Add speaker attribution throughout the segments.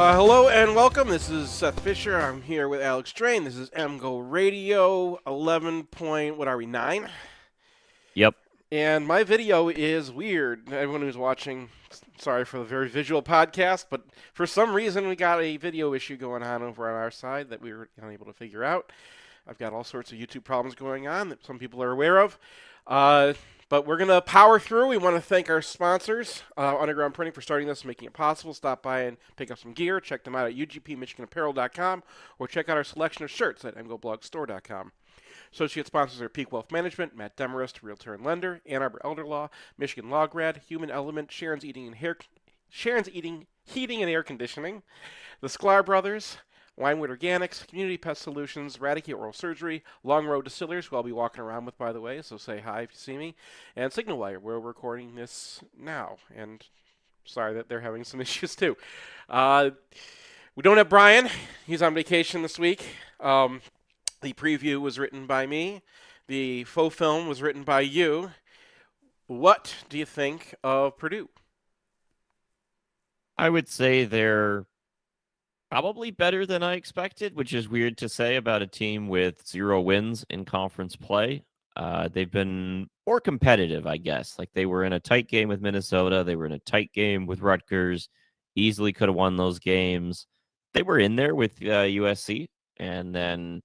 Speaker 1: Hello and welcome. This is Seth Fisher. I'm here with Alex Drain. This is MGoRadio 9?
Speaker 2: Yep.
Speaker 1: And my video is weird. Everyone who's watching, sorry for the very visual podcast, but for some reason we got a video issue going on over on our side that we were unable to figure out. I've got all sorts of YouTube problems going on that some people are aware of. But we're going to power through. We want to thank our sponsors, Underground Printing, for starting this and making it possible. Stop by and pick up some gear. Check them out at ugpmichiganapparel.com or check out our selection of shirts at mgoblogstore.com. Associate sponsors are Peak Wealth Management, Matt Demarest, Realtor and Lender, Ann Arbor Elder Law, Michigan Law Grad, Human Element, Sharon's Heating and Air Conditioning, the Sklar Brothers, Winewood Organics, Community Pest Solutions, Radicate Oral Surgery, Long Road Distillers, who I'll be walking around with, by the way, so say hi if you see me, and Signalwire, where we're recording this now. And sorry that they're having some issues, too. We don't have Brian. He's on vacation this week. The preview was written by me. The faux film was written by you. What do you think of Purdue?
Speaker 2: I would say they're probably better than I expected, which is weird to say about a team with 0 wins in conference play. They've been more competitive, I guess. Like, they were in a tight game with Minnesota. They were in a tight game with Rutgers. Easily could have won those games. They were in there with USC and then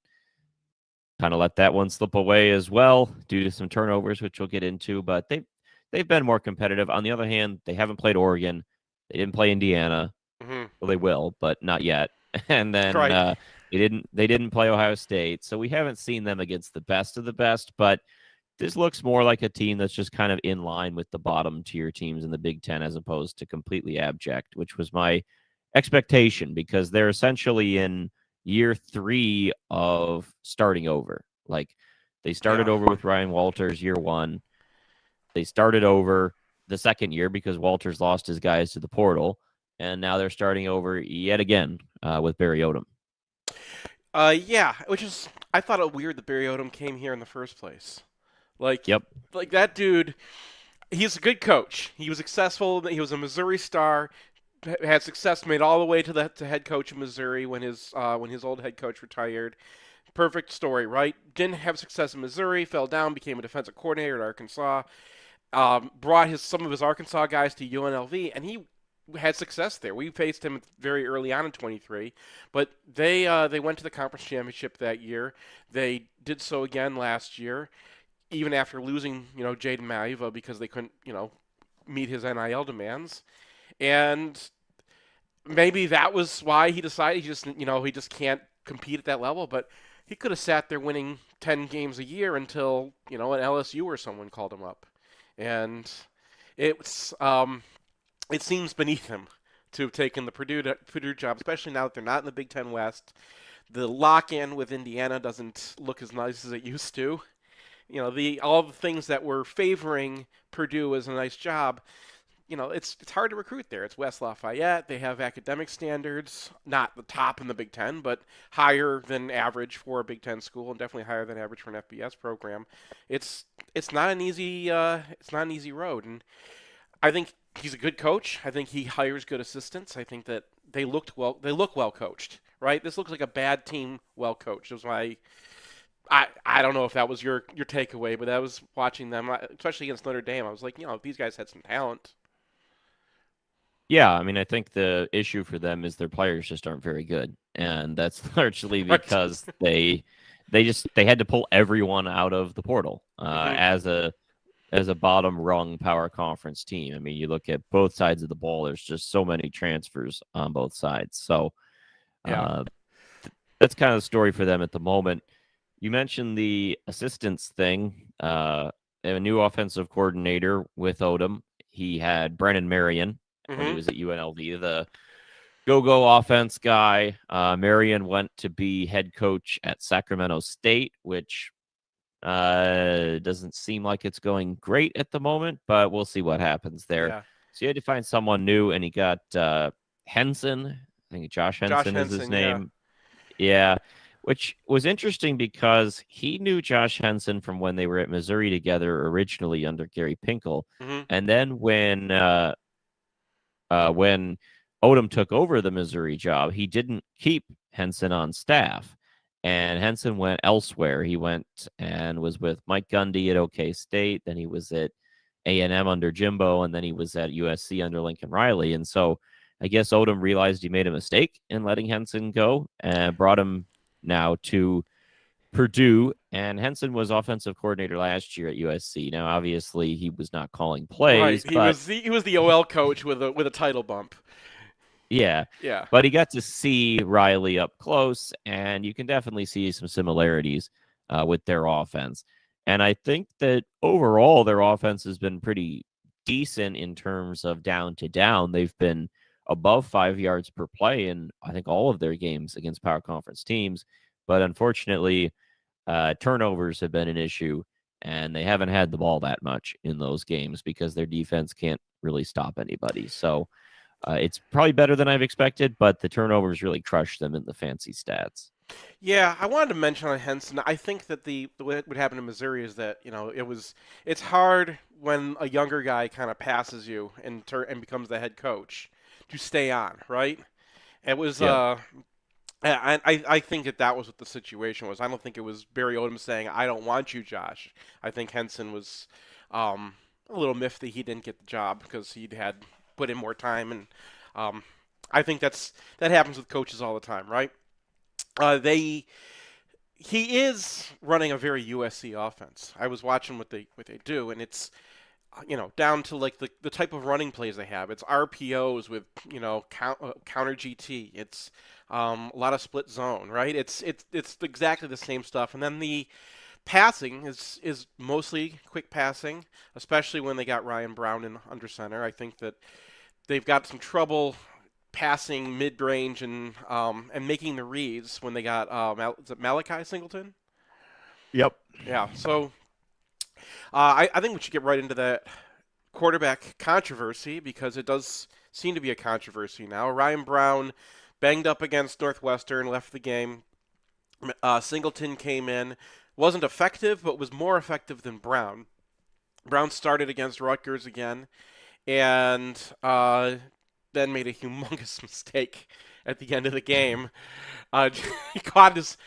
Speaker 2: kind of let that one slip away as well due to some turnovers, which we'll get into. But they've been more competitive. On the other hand, they haven't played Oregon. They didn't play Indiana.
Speaker 1: Mm-hmm.
Speaker 2: Well, they will, but not yet. And then
Speaker 1: Right.
Speaker 2: they didn't play Ohio State, so we haven't seen them against the best of the best. But this looks more like a team that's just kind of in line with the bottom tier teams in the Big Ten, as opposed to completely abject, which was my expectation, because they're essentially in year 3 of starting over. Like, they started over with Ryan Walters year 1. They started over the second year because Walters lost his guys to the portal. And now they're starting over yet again with Barry Odom.
Speaker 1: Yeah, which is, I thought it weird that Barry Odom came here in the first place. Like,
Speaker 2: Yep.
Speaker 1: Like that dude, he's a good coach. He was successful. He was a Missouri star, had success, made all the way to head coach of Missouri when his old head coach retired. Perfect story, right? Didn't have success in Missouri, fell down, became a defensive coordinator at Arkansas. Brought some of his Arkansas guys to UNLV, and he had success there. We faced him very early on in 23, but they went to the conference championship that year. They did so again last year, even after losing, Jaden Maiva because they couldn't, meet his NIL demands. And maybe that was why he decided he just can't compete at that level, but he could have sat there winning 10 games a year until, an LSU or someone called him up. And it seems beneath him to have taken the Purdue job, especially now that they're not in the Big Ten West. The lock-in with Indiana doesn't look as nice as it used to. All the things that were favoring Purdue as a nice job, it's hard to recruit there. It's West Lafayette. They have academic standards, not the top in the Big Ten, but higher than average for a Big Ten school, and definitely higher than average for an FBS program. It's not an easy road, and I think he's a good coach. I think he hires good assistants. I think that they look well coached, right? This looks like a bad team well coached. It was I don't know if that was your takeaway, but I was watching them, especially against Notre Dame. I was like, these guys had some talent.
Speaker 2: Yeah, I mean, I think the issue for them is their players just aren't very good, and that's largely because they had to pull everyone out of the portal as a bottom rung power conference team. I mean, you look at both sides of the ball, there's just so many transfers on both sides. So that's kind of the story for them at the moment. You mentioned the assistants thing. They have a new offensive coordinator with Odom. he had Brennan Marion when he
Speaker 1: Mm-hmm.
Speaker 2: was at UNLV, the go-go offense guy. Marion went to be head coach at Sacramento State, which doesn't seem like it's going great at the moment, but we'll see what happens there.
Speaker 1: Yeah.
Speaker 2: So he had to find someone new, and he got Henson. I think Josh
Speaker 1: Josh
Speaker 2: Henson is his
Speaker 1: Henson. Yeah.
Speaker 2: name. Yeah, which was interesting because he knew Josh Henson from when they were at Missouri together originally under Gary Pinkel.
Speaker 1: Mm-hmm.
Speaker 2: And then when Odom took over the Missouri job, he didn't keep Henson on staff. And Henson went elsewhere. He went and was with Mike Gundy at OK State. Then he was at A&M under Jimbo, and then he was at USC under Lincoln Riley. And so I guess Odom realized he made a mistake in letting Henson go and brought him now to Purdue. And Henson was offensive coordinator last year at USC. Now, obviously, he was not calling
Speaker 1: Right.
Speaker 2: plays,
Speaker 1: He
Speaker 2: but
Speaker 1: was the OL coach with a title bump.
Speaker 2: yeah,
Speaker 1: Yeah.
Speaker 2: but he got to see Riley up close, and you can definitely see some similarities with their offense. And I think that overall, their offense has been pretty decent in terms of down to down. They've been above 5 yards per play in, I think, all of their games against power conference teams. But unfortunately, turnovers have been an issue, and they haven't had the ball that much in those games because their defense can't really stop anybody. So, it's probably better than I've expected, but the turnovers really crushed them in the fancy stats.
Speaker 1: Yeah, I wanted to mention on Henson. I think that what happened in Missouri is that it's hard when a younger guy kind of passes you and becomes the head coach to stay on, right? It was
Speaker 2: Yep.
Speaker 1: I think that was what the situation was. I don't think it was Barry Odom saying I don't want you, Josh. I think Henson was a little miffed that he didn't get the job because he'd had put in more time, and I think that happens with coaches all the time, right? They He is running a very USC offense. I was watching what they do, and it's down to like the type of running plays they have. It's RPOs with counter GT. It's a lot of split zone, right? It's exactly the same stuff, and then the passing is mostly quick passing, especially when they got Ryan Brown in under center. I think that they've got some trouble passing mid range and making the reads when they got is it Malachi Singleton?
Speaker 2: Yep.
Speaker 1: Yeah. So I think we should get right into that quarterback controversy because it does seem to be a controversy now. Ryan Brown banged up against Northwestern, left the game. Singleton came in, wasn't effective, but was more effective than Brown. Brown started against Rutgers again, and then made a humongous mistake at the end of the game. He caught his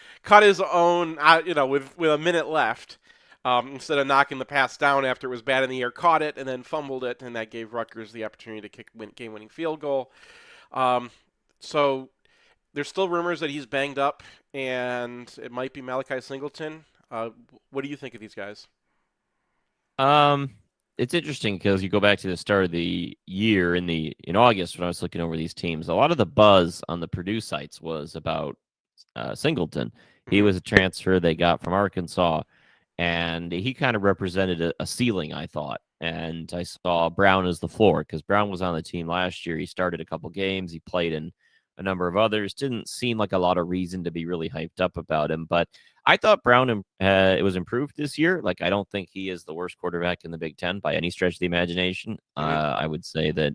Speaker 1: own, with a minute left. Instead of knocking the pass down after it was bad in the air, caught it and then fumbled it, and that gave Rutgers the opportunity to kick game-winning field goal. So there's still rumors that he's banged up, and it might be Malachi Singleton. What do you think of these guys?
Speaker 2: Um, it's interesting because you go back to the start of the year in August when I was looking over these teams. A lot of the buzz on the Purdue sites was about Singleton. He
Speaker 1: Mm-hmm.
Speaker 2: was a transfer they got from Arkansas, and he kind of represented a ceiling, I thought. And I saw Brown as the floor because Brown was on the team last year. He started a couple games. He played in a number of others. Didn't seem like a lot of reason to be really hyped up about him, but I thought Brown it was improved this year. Like, I don't think he is the worst quarterback in the Big Ten by any stretch of the imagination. I would say that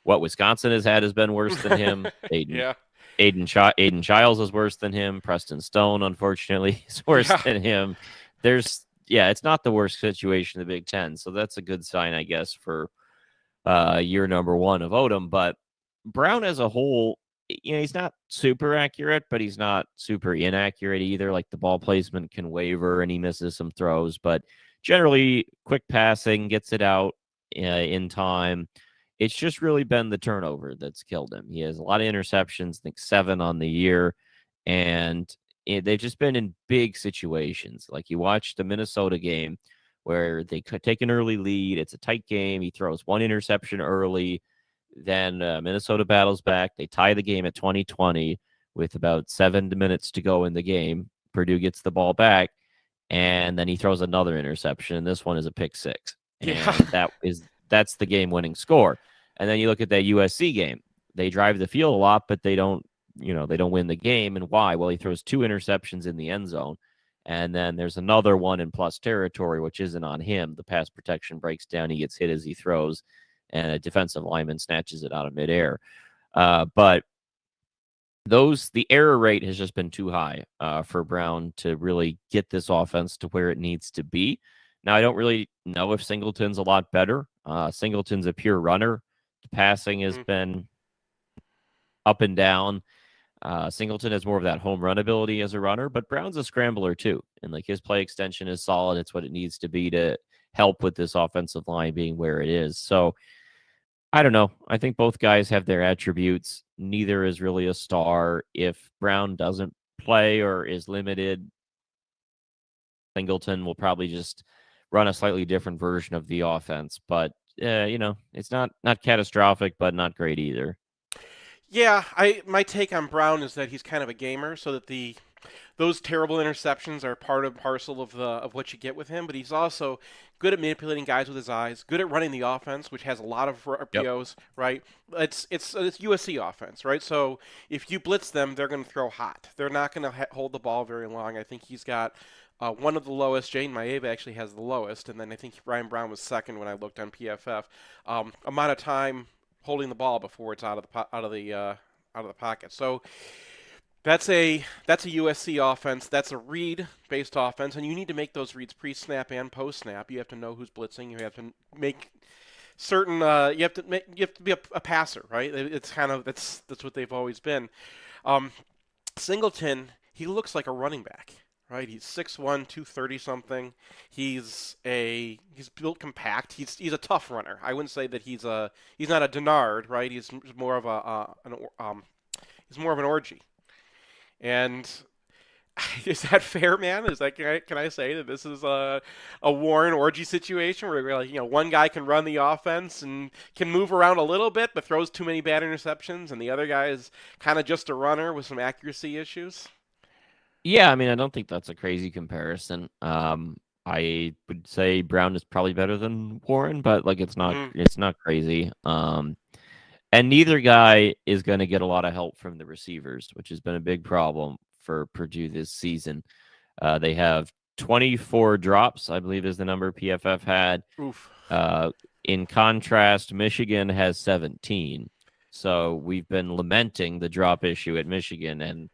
Speaker 2: what Wisconsin has had has been worse than him.
Speaker 1: Yeah.
Speaker 2: Aiden Childs is worse than him. Preston Stone, unfortunately, is worse
Speaker 1: Yeah.
Speaker 2: than him. It's not the worst situation in the Big Ten, so that's a good sign, I guess, for year number one of Odom. But Brown as a whole, he's not super accurate, but he's not super inaccurate either. Like, the ball placement can waver and he misses some throws, but generally quick passing, gets it out in time. It's just really been the turnover that's killed him. He has a lot of interceptions, I think 7 on the year, and they've just been in big situations. Like, you watch the Minnesota game where they could take an early lead. It's a tight game. He throws one interception early. Then Minnesota battles back. They tie the game at 20-20 with about 7 minutes to go in the game. Purdue gets the ball back, and then he throws another interception. And this one is a pick six. And
Speaker 1: Yeah.
Speaker 2: that's the game-winning score. And then you look at that USC game. They drive the field a lot, but they don't win the game. And why? Well, he throws 2 interceptions in the end zone. And then there's another one in plus territory, which isn't on him. The pass protection breaks down. He gets hit as he throws, and a defensive lineman snatches it out of midair. But the error rate has just been too high for Brown to really get this offense to where it needs to be. Now, I don't really know if Singleton's a lot better. Singleton's a pure runner. The passing has been up and down. Singleton has more of that home run ability as a runner, but Brown's a scrambler too. And like his play extension is solid. It's what it needs to be to help with this offensive line being where it is. So I don't know. I think both guys have their attributes. Neither is really a star. If Brown doesn't play or is limited, Singleton will probably just run a slightly different version of the offense. But, it's not catastrophic, but not great either.
Speaker 1: Yeah, my take on Brown is that he's kind of a gamer, so that those terrible interceptions are part and parcel of what you get with him. But he's also good at manipulating guys with his eyes, good at running the offense, which has a lot of RPOs. Yep. Right? It's USC offense, right? So if you blitz them, they're going to throw hot. They're not going to hold the ball very long. I think he's got one of the lowest. Jane Maeva actually has the lowest, and then I think Ryan Brown was second when I looked on PFF. Amount of time holding the ball before it's out of the pocket. So that's a USC offense. That's a read-based offense, and you need to make those reads pre-snap and post-snap. You have to know who's blitzing. You have to make certain. You have to be a passer, right? It's kind of that's what they've always been. Singleton, he looks like a running back. Right, he's 6'1", 230 something. He's built compact. He's a tough runner. I wouldn't say that he's not a Denard, right? He's more of an orgy. And is that fair, man? Can I say that this is a Warren orgy situation where one guy can run the offense and can move around a little bit but throws too many bad interceptions, and the other guy is kind of just a runner with some accuracy issues?
Speaker 2: Yeah, I mean, I don't think that's a crazy comparison. I would say Brown is probably better than Warren, but it's not crazy. And neither guy is going to get a lot of help from the receivers, which has been a big problem for Purdue this season. They have 24 drops, I believe is the number PFF had.
Speaker 1: Oof.
Speaker 2: In contrast, Michigan has 17. So we've been lamenting the drop issue at Michigan, and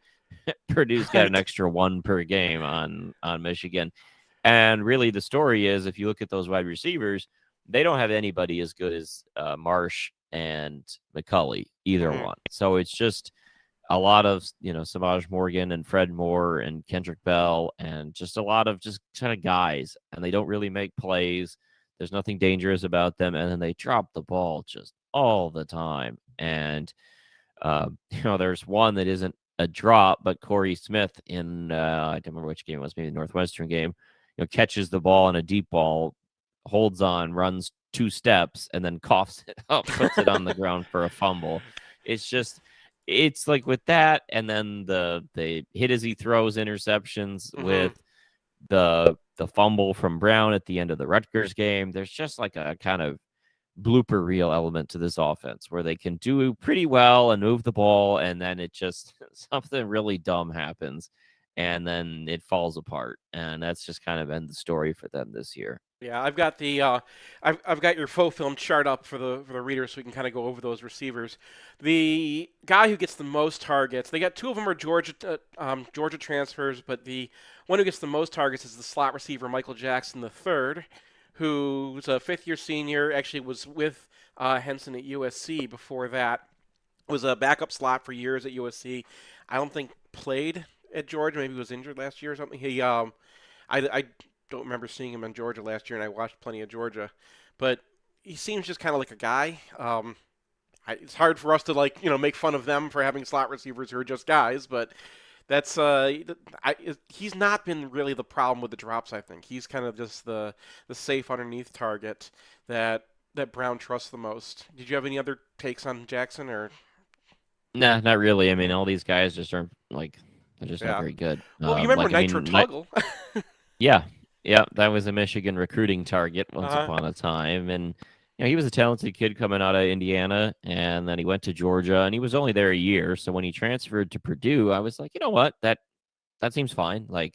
Speaker 2: Purdue's got an extra 1 per game on Michigan. And really the story is, if you look at those wide receivers, they don't have anybody as good as Marsh and McCulley, either one. So it's just a lot of, Samaj Morgan and Fred Moore and Kendrick Bell and just a lot of just kind of guys, and they don't really make plays. There's nothing dangerous about them, and then they drop the ball just all the time. And, there's one that isn't a drop, but Corey Smith in I don't remember which game it was, maybe the Northwestern game, catches the ball on a deep ball, holds on, runs 2 steps, and then coughs it up, puts it on the ground for a fumble. It's like with that, and then the hit as he throws interceptions with the fumble from Brown at the end of the Rutgers game. There's just like a kind of blooper reel element to this offense where they can do pretty well and move the ball, and then it just something really dumb happens and then it falls apart, and that's just kind of been the story for them this year.
Speaker 1: Yeah, I've got the I've got your faux film chart up for the readers, so we can kind of go over those receivers. The guy who gets the most targets, they got 2 of them are Georgia transfers, but the one who gets the most targets is the slot receiver Michael Jackson III, who's a 5th-year senior. Actually, was with Henson at USC before that. Was a backup slot for years at USC. I don't think played at Georgia. Maybe he was injured last year or something. I don't remember seeing him in Georgia last year, and I watched plenty of Georgia. But he seems just kind of like a guy. It's hard for us to make fun of them for having slot receivers who are just guys, but that's he's not been really the problem with the drops. I think he's kind of just the safe underneath target that Brown trusts the most. Did you have any other takes on Jackson or?
Speaker 2: Nah, not really. I mean, all these guys just aren't they're just not very good.
Speaker 1: Well, you remember Nitro Tuggle?
Speaker 2: Yeah, that was a Michigan recruiting target once upon a time, and He was a talented kid coming out of Indiana, and then he went to Georgia, and he was only there a year. So when he transferred to Purdue, I was like, you know what, that seems fine. Like,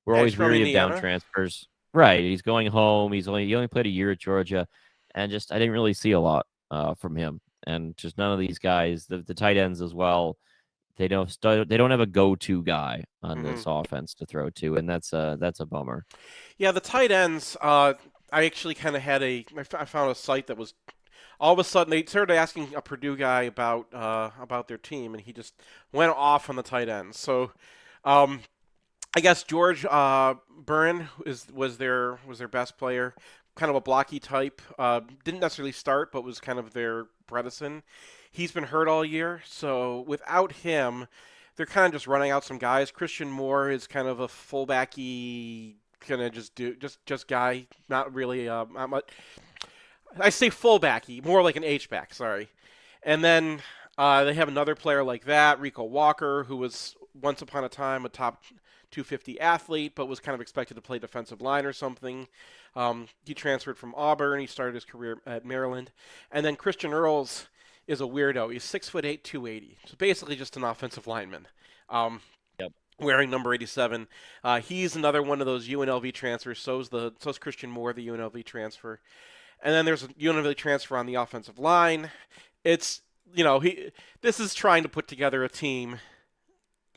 Speaker 2: we're
Speaker 1: Yeah, he's
Speaker 2: always
Speaker 1: from
Speaker 2: weary of down
Speaker 1: Indiana.
Speaker 2: transfers. Right. He's going home. He only played a year at Georgia, and just I didn't really see a lot from him. And just none of these guys, the tight ends as well. They don't have a go-to guy on
Speaker 1: Hmm.
Speaker 2: this offense to throw to, and that's a bummer.
Speaker 1: Yeah, the tight ends. I actually kind of had I found a site that was all of a sudden they started asking a Purdue guy about their team, and he just went off on the tight ends. So, um, I guess George Byrne was their best player, kind of a blocky type. Didn't necessarily start, but was kind of their Bredesen. He's been hurt all year, so without him, they're kind of just running out some guys. Christian Moore is kind of a fullbacky, kind of just guy, not really not much. I say fullbacky, more like an H back. Sorry. And then they have another player like that, Rico Walker, who was once upon a time a top 250 athlete, but was kind of expected to play defensive line or something. He transferred from Auburn. He started his career at Maryland. And then Christian Earls is a weirdo. He's 6'8", 280. So basically just an offensive lineman. Um,
Speaker 2: Yep.
Speaker 1: Wearing number 87. He's another one of those UNLV transfers. So's Christian Moore, the UNLV transfer. And then there's a UNLV transfer on the offensive line. It's he this is trying to put together a team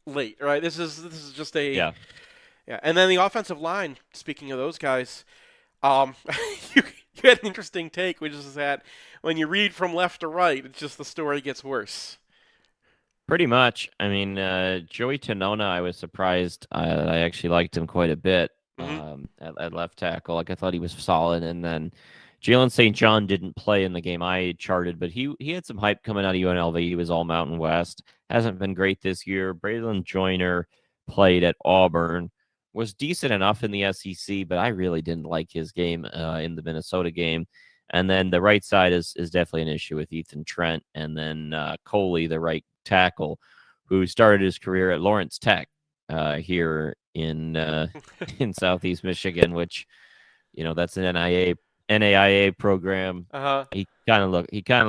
Speaker 1: late, right? This is just a
Speaker 2: Yeah.
Speaker 1: yeah. And then the offensive line. Speaking of those guys, um, you you had an interesting take, which is that when you read from left to right, it's just the story gets worse.
Speaker 2: Pretty much. I mean, Joey Tanona, I was surprised. I actually liked him quite a bit
Speaker 1: Hmm.
Speaker 2: at left tackle. Like I thought he was solid, and then Jalen St. John didn't play in the game I charted, but he had some hype coming out of UNLV. He was all Mountain West. Hasn't been great this year. Braylon Joyner played at Auburn. Was decent enough in the SEC, but I really didn't like his game in the Minnesota game. And then the right side is definitely an issue with Ethan Trent, and then Coley, the right tackle, who started his career at Lawrence Tech here in Southeast Michigan, which that's an NAIA program.
Speaker 1: Uh-huh.
Speaker 2: He kind of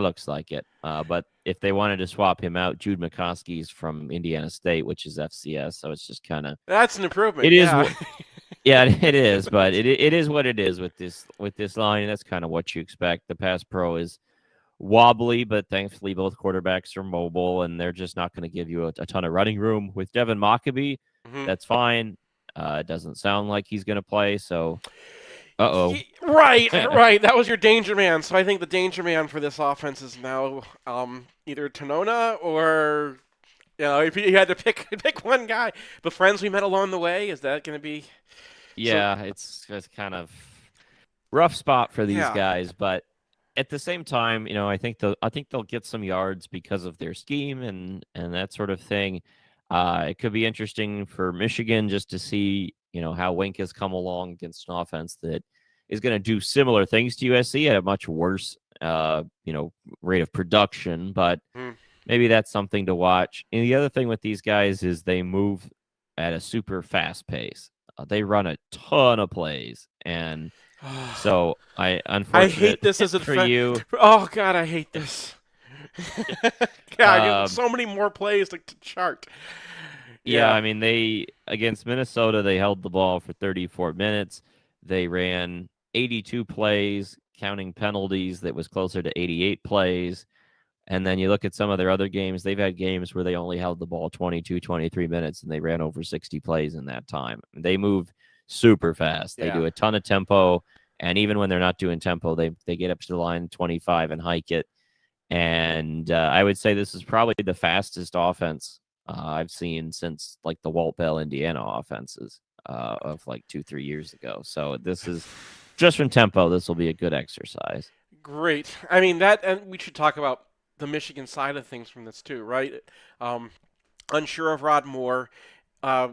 Speaker 2: looks like it. But if they wanted to swap him out, Jude McCoskey's from Indiana State, which is FCS, so it's just kind of
Speaker 1: That's an improvement.
Speaker 2: it is.
Speaker 1: Yeah.
Speaker 2: Yeah, it is, but it is what it is with this line, and that's kind of what you expect. The pass pro is wobbly, but thankfully both quarterbacks are mobile, and they're just not going to give you a ton of running room. With Devin Mockabee,
Speaker 1: Hmm.
Speaker 2: that's fine. It doesn't sound like he's going to play, so uh-oh.
Speaker 1: Right, right. That was your danger man. So I think the danger man for this offense is now either Tanona or if you had to pick one guy. The friends we met along the way, is that going to be so?
Speaker 2: Yeah, it's kind of rough spot for these
Speaker 1: Yeah.
Speaker 2: guys, but at the same time, I think they'll get some yards because of their scheme and that sort of thing. It could be interesting for Michigan just to see, how Wink has come along against an offense that is going to do similar things to USC at a much worse, rate of production. But
Speaker 1: Hmm.
Speaker 2: maybe that's something to watch. And the other thing with these guys is they move at a super fast pace. They run a ton of plays, and so I
Speaker 1: I
Speaker 2: unfortunate
Speaker 1: hate this as a
Speaker 2: for
Speaker 1: defense.
Speaker 2: you.
Speaker 1: Oh God, I hate this. God,
Speaker 2: Um,
Speaker 1: so many more plays to chart.
Speaker 2: yeah,
Speaker 1: Yeah.
Speaker 2: I mean they against Minnesota they held the ball for 34 minutes. They ran 82 plays, counting penalties. That was closer to 88 plays. And then you look at some of their other games, they've had games where they only held the ball 22, 23 minutes and they ran over 60 plays in that time. They move super fast. They
Speaker 1: Yeah.
Speaker 2: do a ton of tempo. And even when they're not doing tempo, they get up to the line 25 and hike it. And I would say this is probably the fastest offense I've seen since like the Walt Bell Indiana offenses of like 2, 3 years ago. So this is just from tempo. This will be a good exercise.
Speaker 1: Great. I mean that, and we should talk about the Michigan side of things from this too, right? Um, Unsure of Rod Moore. Uh,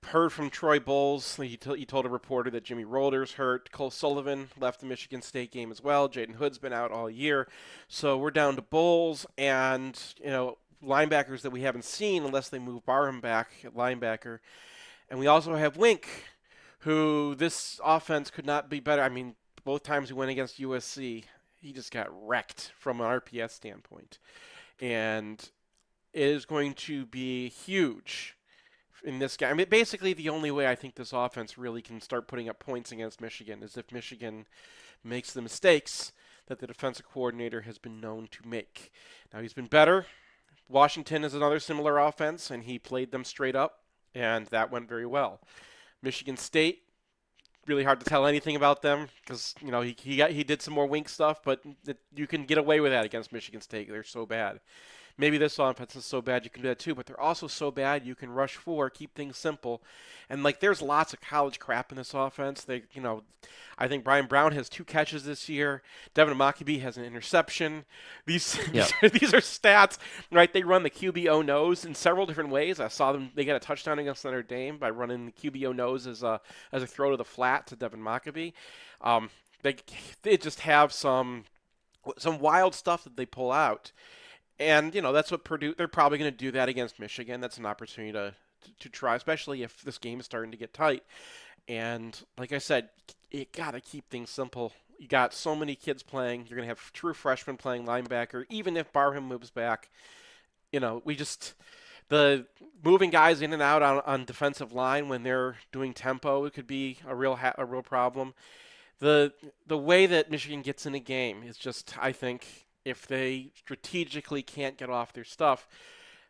Speaker 1: Heard from Troy Bowles. He told a reporter that Jimmy Rolder's hurt. Cole Sullivan left the Michigan State game as well. Jaden Hood's been out all year. So we're down to Bowles and, linebackers that we haven't seen unless they move Barham back at linebacker. And we also have Wink, who this offense could not be better. I mean, both times we went against USC, He just got wrecked from an RPS standpoint. And it is going to be huge in this game. I mean, basically the only way I think this offense really can start putting up points against Michigan is if Michigan makes the mistakes that the defensive coordinator has been known to make. Now, he's been better. Washington is another similar offense, and he played them straight up, and that went very well. Michigan State, really hard to tell anything about them because, you know, he did some more wink stuff, but you can get away with that against Michigan State. They're so bad. Maybe this offense is so bad you can do that too, but they're also so bad you can rush 4, keep things simple. And, like, there's lots of college crap in this offense. I think Brian Brown has 2 catches this year. Devin Amakibi has an interception. These are stats, right? They run the QB nose in several different ways. I saw them. They got a touchdown against Notre Dame by running the QB nose as a throw to the flat to Devin Amakibi. They just have some wild stuff that they pull out. And, you know, that's what Purdue, they're probably going to do that against Michigan. That's an opportunity to try, especially if this game is starting to get tight. And like I said, you got to keep things simple. You got so many kids playing. You're going to have true freshmen playing linebacker, even if Barham moves back. You know, the moving guys in and out on defensive line when they're doing tempo, it could be a real problem. The way that Michigan gets in a game is just, I think, if they strategically can't get off their stuff,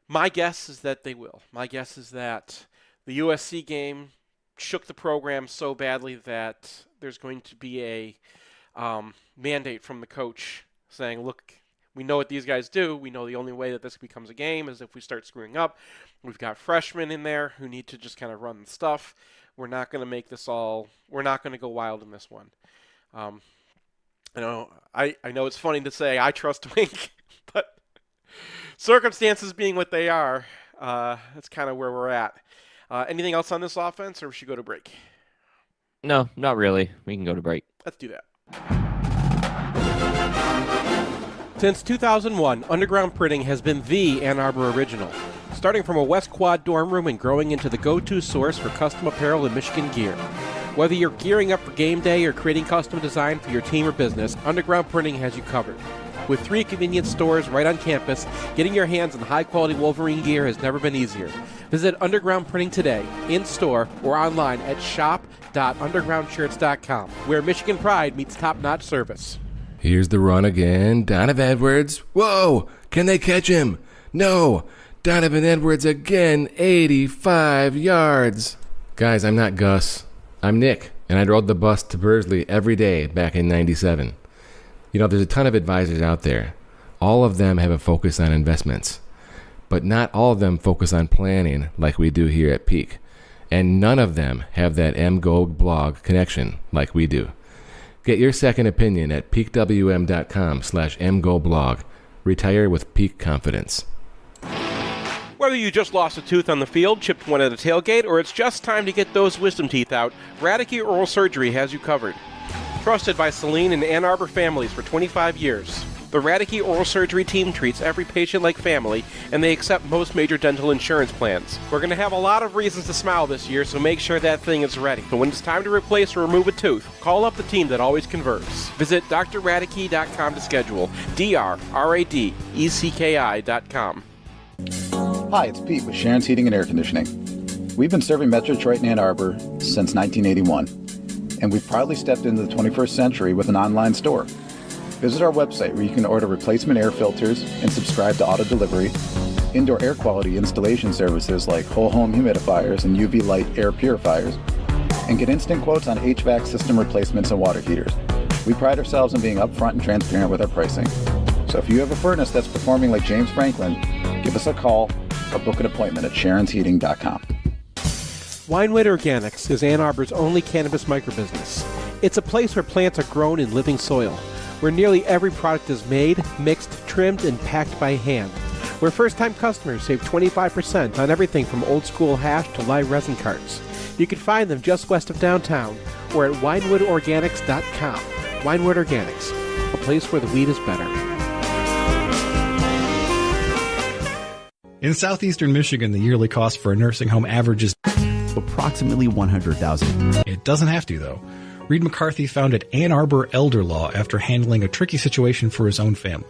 Speaker 1: my guess is that they will. My guess is that the USC game shook the program so badly that there's going to be a mandate from the coach saying, look, we know what these guys do. We know the only way that this becomes a game is if we start screwing up. We've got freshmen in there who need to just kind of run the stuff. We're not going to go wild in this one. I know it's funny to say I trust Wink, but circumstances being what they are, that's kind of where we're at. Anything else on this offense, or we should go to break?
Speaker 2: No, not really. We can go to break.
Speaker 1: Let's do that. Since 2001, Underground Printing has been the Ann Arbor original. Starting from a West Quad dorm room and growing into the go-to source for custom apparel and Michigan gear. Whether you're gearing up for game day or creating custom design for your team or business, Underground Printing has you covered. With 3 convenient stores right on campus, getting your hands on high-quality Wolverine gear has never been easier. Visit Underground Printing today, in-store or online at shop.undergroundshirts.com, where Michigan pride meets top-notch service.
Speaker 3: Here's the run again. Donovan Edwards. Whoa! Can they catch him? No! Donovan Edwards again, 85 yards. Guys, I'm not Gus. I'm Nick, and I rode the bus to Bursley every day back in '97. You know, there's a ton of advisors out there. All of them have a focus on investments, but not all of them focus on planning like we do here at Peak. And none of them have that MGO blog connection like we do. Get your second opinion at peakwm.com/MGO blog. Retire with Peak confidence.
Speaker 1: Whether you just lost a tooth on the field, chipped one at a tailgate, or it's just time to get those wisdom teeth out, Radicke Oral Surgery has you covered. Trusted by Celine and Ann Arbor families for 25 years, the Radicke Oral Surgery team treats every patient like family, and they accept most major dental insurance plans. We're going to have a lot of reasons to smile this year, so make sure that thing is ready. But when it's time to replace or remove a tooth, call up the team that always converts. Visit drradicke.com to schedule, DRRADECKI.com.
Speaker 4: Hi, it's Pete with Sharon's Heating and Air Conditioning. We've been serving Metro Detroit and Ann Arbor since 1981, and we've proudly stepped into the 21st century with an online store. Visit our website where you can order replacement air filters and subscribe to auto delivery, indoor air quality installation services like whole home humidifiers and UV light air purifiers, and get instant quotes on HVAC system replacements and water heaters. We pride ourselves on being upfront and transparent with our pricing. So if you have a furnace that's performing like James Franklin, give us a call or book an appointment at sharonsheating.com.
Speaker 1: Winewood Organics is Ann Arbor's only cannabis microbusiness. It's a place where plants are grown in living soil, where nearly every product is made, mixed, trimmed, and packed by hand, where first-time customers save 25% on everything from old-school hash to live resin carts. You can find them just west of downtown or at winewoodorganics.com. Winewood Organics, a place where the weed is better.
Speaker 5: In southeastern Michigan, the yearly cost for a nursing home averages
Speaker 6: approximately $100,000.
Speaker 5: It doesn't have to, though. Reed McCarthy founded Ann Arbor Elder Law after handling a tricky situation for his own family.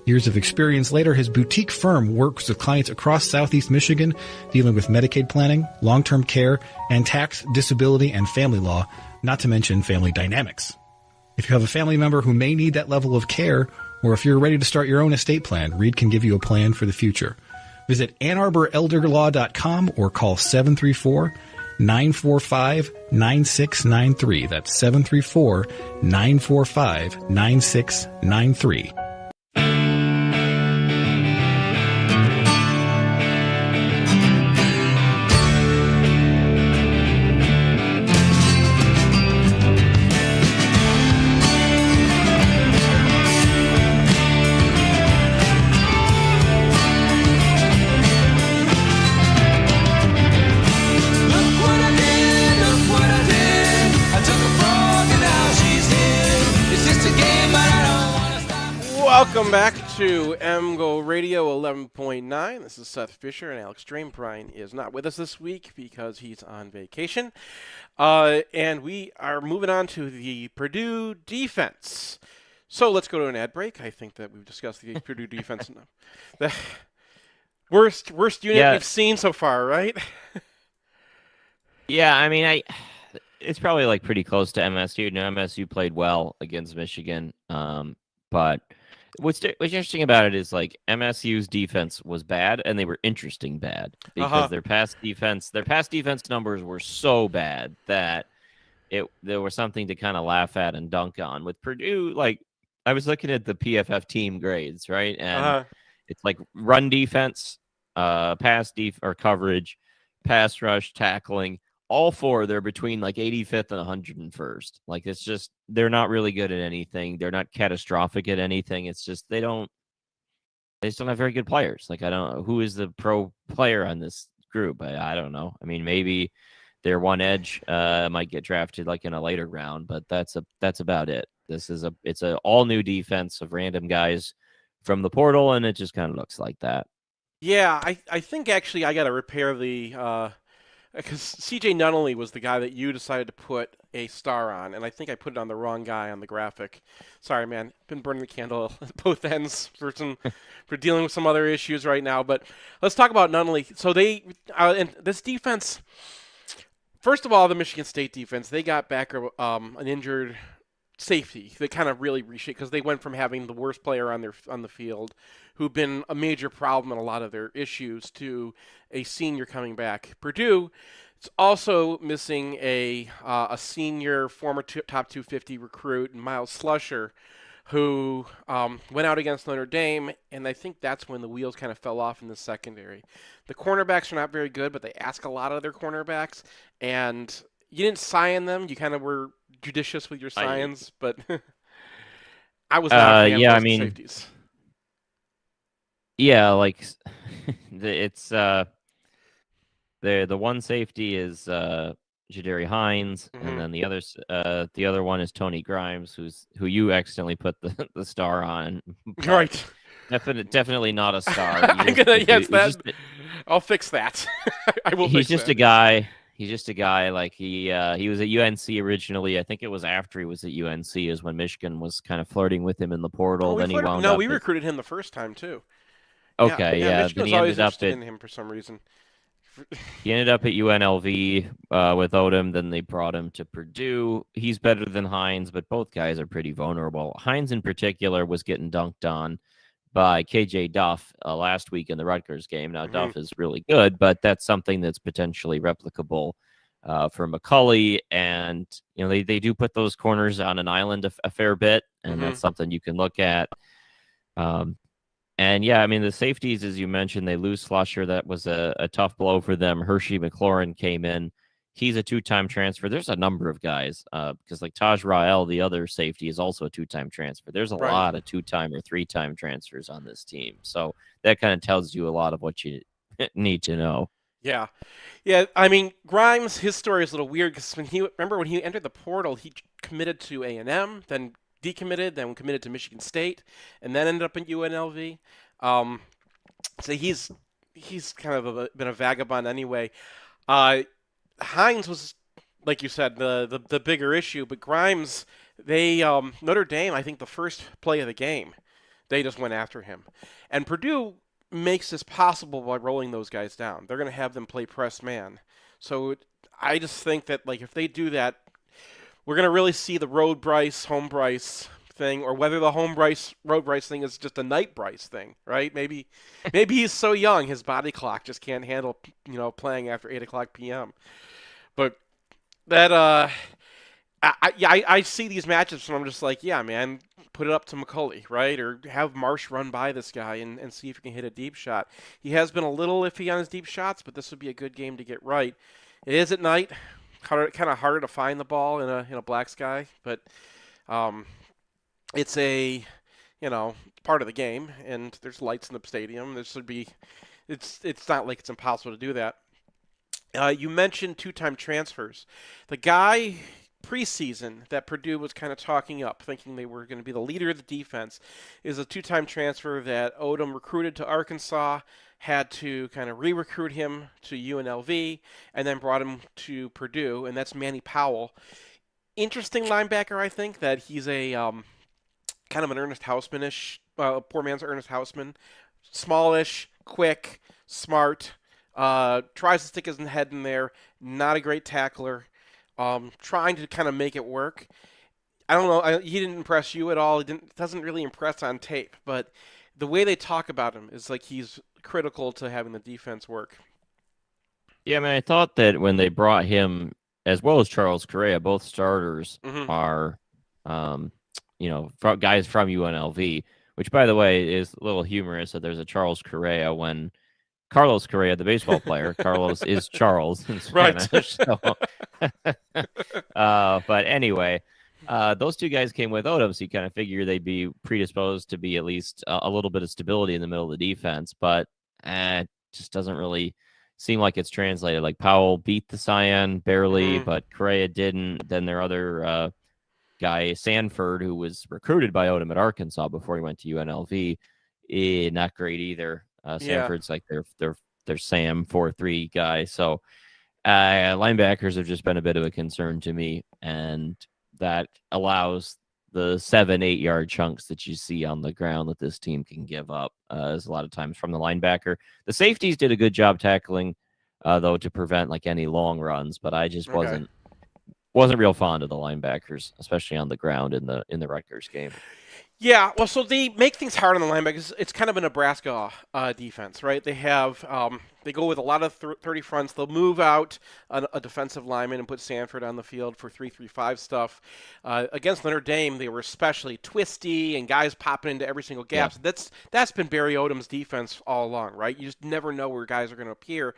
Speaker 5: Years of experience later, his boutique firm works with clients across Southeast Michigan, dealing with Medicaid planning, long-term care, and tax, disability, and family law, not to mention family dynamics. If you have a family member who may need that level of care, or if you're ready to start your own estate plan, Reed can give you a plan for the future. Visit AnnArborElderLaw.com or call 734-945-9693. That's 734-945-9693.
Speaker 1: Welcome back to MGoRadio 11.9. This is Seth Fisher, and Alex Drainbrine is not with us this week because he's on vacation. And we are moving on to the Purdue defense. So let's go to an ad break. I think that we've discussed the Purdue defense enough. The worst unit we've seen so far, right?
Speaker 2: Yeah, I mean, it's probably like pretty close to MSU. No, MSU played well against Michigan, but what's interesting about it is like MSU's defense was bad, and they were interesting bad because their pass defense numbers were so bad that there was something to kind of laugh at and dunk on. With Purdue, like I was looking at the PFF team grades, right, and it's like run defense, pass or coverage, pass rush, tackling. All four, they're between like 85th and 101st. Like it's just they're not really good at anything. They're not catastrophic at anything. It's just they just don't have very good players. Like I don't know who is the pro player on this group. I don't know. I mean, maybe their one edge might get drafted like in a later round, but that's about it. It's a all new defense of random guys from the portal, and it just kind of looks like that.
Speaker 1: Yeah, I think actually I got to repair the. Because C.J. Nunnally was the guy that you decided to put a star on, and I think I put it on the wrong guy on the graphic. Sorry, man. Been burning the candle at both ends for dealing with some other issues right now. But let's talk about Nunnally. So and this defense. First of all, the Michigan State defense, they got back an injured safety that kind of really reshaped because they went from having the worst player on the field, who've been a major problem in a lot of their issues, to a senior coming back. Purdue is also missing a senior former top 250 recruit, Miles Slusher, who went out against Notre Dame, and I think that's when the wheels kind of fell off in the secondary. The cornerbacks are not very good, but they ask a lot of their cornerbacks, and you didn't sign them. You kind of were judicious with your signs, but I was not a fan of those safeties.
Speaker 2: Yeah, like it's the one safety is Jadari Hines, and then the other one is Tony Grimes, who you accidentally put the star on.
Speaker 1: Right.
Speaker 2: Definitely not a star.
Speaker 1: I'll fix that. I will.
Speaker 2: He's just a guy. He's just a guy. Like he was at UNC originally. I think it was after he was at UNC is when Michigan was kind of flirting with him in the portal.
Speaker 1: We recruited him the first time too.
Speaker 2: Okay, yeah.
Speaker 1: Michigan's always interested in him for some reason.
Speaker 2: He ended up at UNLV with Odom. Then they brought him to Purdue. He's better than Hines, but both guys are pretty vulnerable. Hines in particular was getting dunked on by KJ Duff last week in the Rutgers game. Now, Duff is really good, but that's something that's potentially replicable for McCulley. And, they do put those corners on an island a fair bit, and that's something you can look at. And, yeah, I mean, the safeties, as you mentioned, they lose Slusher. That was a tough blow for them. Hershey McLaurin came in. He's a two-time transfer. There's a number of guys because, like, Taj Rael, the other safety, is also a two-time transfer. There's a lot of two-time or three-time transfers on this team. So that kind of tells you a lot of what you need to know.
Speaker 1: Yeah. Yeah, I mean, Grimes, his story is a little weird because when he entered the portal, he committed to A&M, then decommitted, then committed to Michigan State, and then ended up in UNLV. So he's kind of been a vagabond anyway. Hines was like you said, the bigger issue. But Grimes, they Notre Dame, I think the first play of the game, they just went after him, and Purdue makes this possible by rolling those guys down. They're going to have them play press man. So I just think that like if they do that, we're going to really see the road Bryce, home Bryce thing, or whether the road Bryce thing is just a night Bryce thing, right? Maybe he's so young his body clock just can't handle playing after 8:00 p.m. But that I see these matchups and I'm just like, yeah, man, put it up to McCulley, right? Or have Marsh run by this guy and see if he can hit a deep shot. He has been a little iffy on his deep shots, but this would be a good game to get right. It is at night, kind of harder to find the ball in a black sky, but it's a part of the game, and there's lights in the stadium. It's not like it's impossible to do that. You mentioned two-time transfers. The guy preseason that Purdue was kind of talking up, thinking they were going to be the leader of the defense, is a two-time transfer that Odom recruited to Arkansas, had to kind of re-recruit him to UNLV, and then brought him to Purdue, and that's Manny Powell. Interesting linebacker, I think, that he's a kind of an Ernest Hausman-ish, poor man's Ernest Hausman, smallish, quick, smart, tries to stick his head in there, not a great tackler, trying to kind of make it work. I don't know, he didn't impress you at all. Doesn't really impress on tape, but the way they talk about him is like he's critical to having the defense work.
Speaker 2: Yeah, I mean, I thought that when they brought him, as well as Charles Correa, both starters are, guys from UNLV, which, by the way, is a little humorous that there's a Charles Correa when Carlos Correa, the baseball player, Carlos is Charles in Spanish.
Speaker 1: Right.
Speaker 2: But anyway, those two guys came with Odom, so you kind of figure they'd be predisposed to be at least a little bit of stability in the middle of the defense, but it just doesn't really seem like it's translated. Like Powell beat the Cyan barely, but Correa didn't. Then their other guy, Sanford, who was recruited by Odom at Arkansas before he went to UNLV, not great either. Sanford's like their Sam 4-3 guy. So linebackers have just been a bit of a concern to me, and that allows the 7-8 yard chunks that you see on the ground that this team can give up is a lot of times from the linebacker. The safeties did a good job tackling, though, to prevent like any long runs, but I just wasn't real fond of the linebackers, especially on the ground in the Rutgers game.
Speaker 1: Yeah, well, so they make things hard on the linebackers. It's kind of a Nebraska defense, right? They have they go with a lot of 30 fronts. They'll move out a defensive lineman and put Sanford on the field for 3-3-5 stuff. Against Notre Dame, they were especially twisty and guys popping into every single gap.
Speaker 2: Yeah.
Speaker 1: So that's been Barry Odom's defense all along, right? You just never know where guys are going to appear.